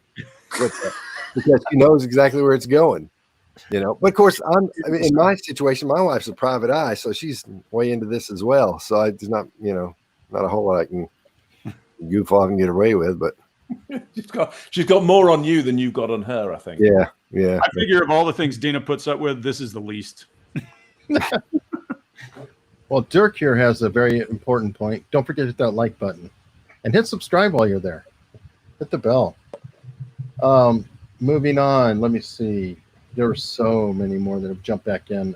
because she knows exactly where it's going. But of course, in my situation, my wife's a private eye, so she's way into this as well. So it's not, not a whole lot I can goof off and get away with, but she's got more on you than you've got on her, I think. Yeah. I figure of all the things Dina puts up with, this is the least. Well, Dirk here has a very important point. Don't forget to hit that like button and hit subscribe while you're there. Hit the bell. Moving on. Let me see. There were so many more that have jumped back in.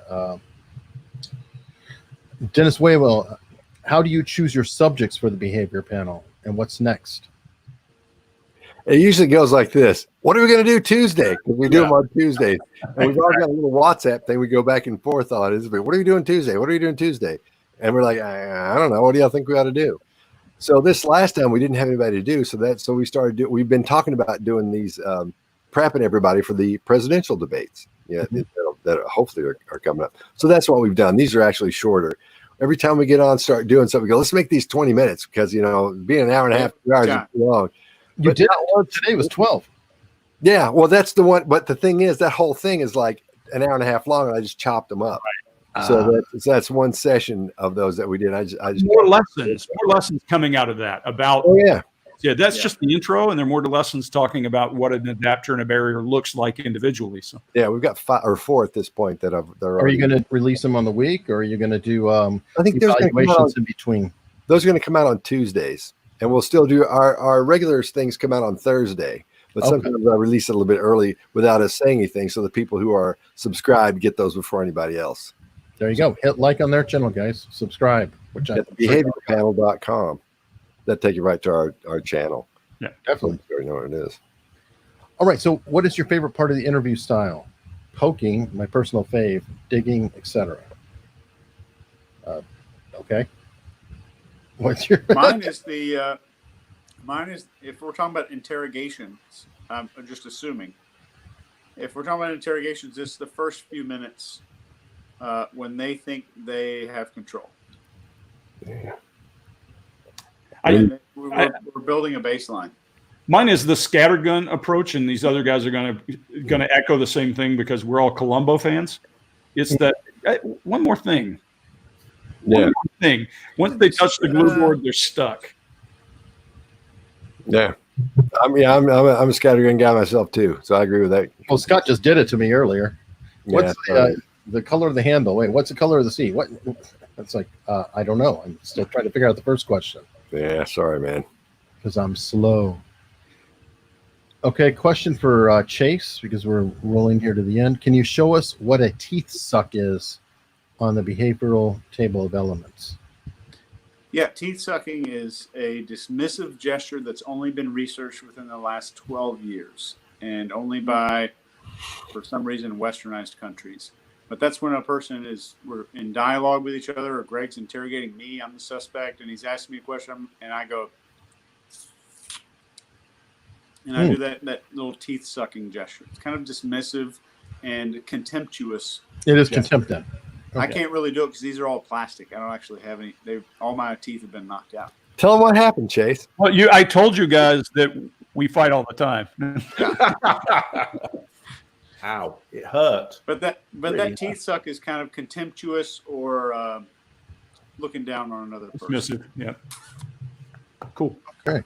Dennis Waywell, how do you choose your subjects for the behavior panel, and what's next? It usually goes like this. What are we going to do Tuesday? Because we do them on Tuesdays. And we've already got a little WhatsApp thing we go back and forth on. What are we doing Tuesday? What are we doing Tuesday? And we're like, I don't know. What do y'all think we ought to do? So this last time we didn't have anybody to do. So we started we've been talking about doing these prepping everybody for the presidential debates. That hopefully are coming up. So that's what we've done. These are actually shorter. Every time we get on, start doing something, we go, let's make these 20 minutes because, being an hour and a half, 2 hours is too long. You did one today was 12. Yeah, well, that's the one. But the thing is, that whole thing is like an hour and a half long, and I just chopped them up. So that's one session of those that we did. I just more lessons coming out of that about. Oh yeah. Yeah, that's just the intro, and there are more lessons talking about what an adapter and a barrier looks like individually. So yeah, we've got 5 or 4 at this point that Are you going to release them on the week, or are you going to do I think there's evaluations in between? Those are going to come out on Tuesdays, and we'll still do our regular things come out on Thursday. But sometimes I release it a little bit early without us saying anything, so the people who are subscribed get those before anybody else. There you go. Hit like on their channel, guys. Subscribe. Which at behaviorpanel.com. That take you right to our channel. Yeah, definitely. You already know what it is. All right. So, what is your favorite part of the interview style? Poking, my personal fave. Digging, etc. Okay. What's your? Mine is if we're talking about interrogations. I'm just assuming. If we're talking about interrogations, it's the first few minutes when they think they have control. Yeah. We're building a baseline. Mine is the scattergun approach, and these other guys are going to echo the same thing because we're all Columbo fans. It's that one more thing. One more thing. Once they touch the glue board, they're stuck. Yeah. I'm a scattergun guy myself too, so I agree with that. Well, Scott just did it to me earlier. What's the color of the handle? Wait, what's the color of the seat? What? It's like I don't know. I'm still trying to figure out the first question. Yeah, sorry, man. Because I'm slow. Okay, question for Chase, because we're rolling here to the end. Can you show us what a teeth suck is on the behavioral table of elements? Yeah, teeth sucking is a dismissive gesture that's only been researched within the last 12 years and only by, for some reason, westernized countries. But that's when we're in dialogue with each other, or Greg's interrogating me, I'm the suspect, and he's asking me a question, and I go, and I do that little teeth sucking gesture. It's kind of dismissive and contemptuous. It is contempt then. Okay. I can't really do it because these are all plastic. I don't actually have any. All my teeth have been knocked out. Tell them what happened, Chase. Well, I told you guys that we fight all the time. Ow! It hurt. But that teeth suck is kind of contemptuous or looking down on another person. Dismissive. Yeah. Cool. Okay.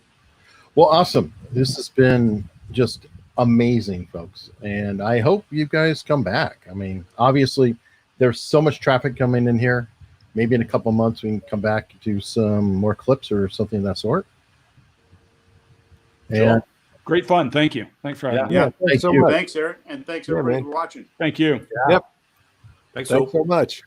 Well, awesome. This has been just amazing, folks, and I hope you guys come back. I mean, obviously, there's so much traffic coming in here. Maybe in a couple months we can come back and do some more clips or something of that sort. Sure. And great fun. Thank you. Thanks for having me. Yeah, thanks so much. Thanks, Eric, and thanks everybody for watching. Thank you. Yep. Thanks so much.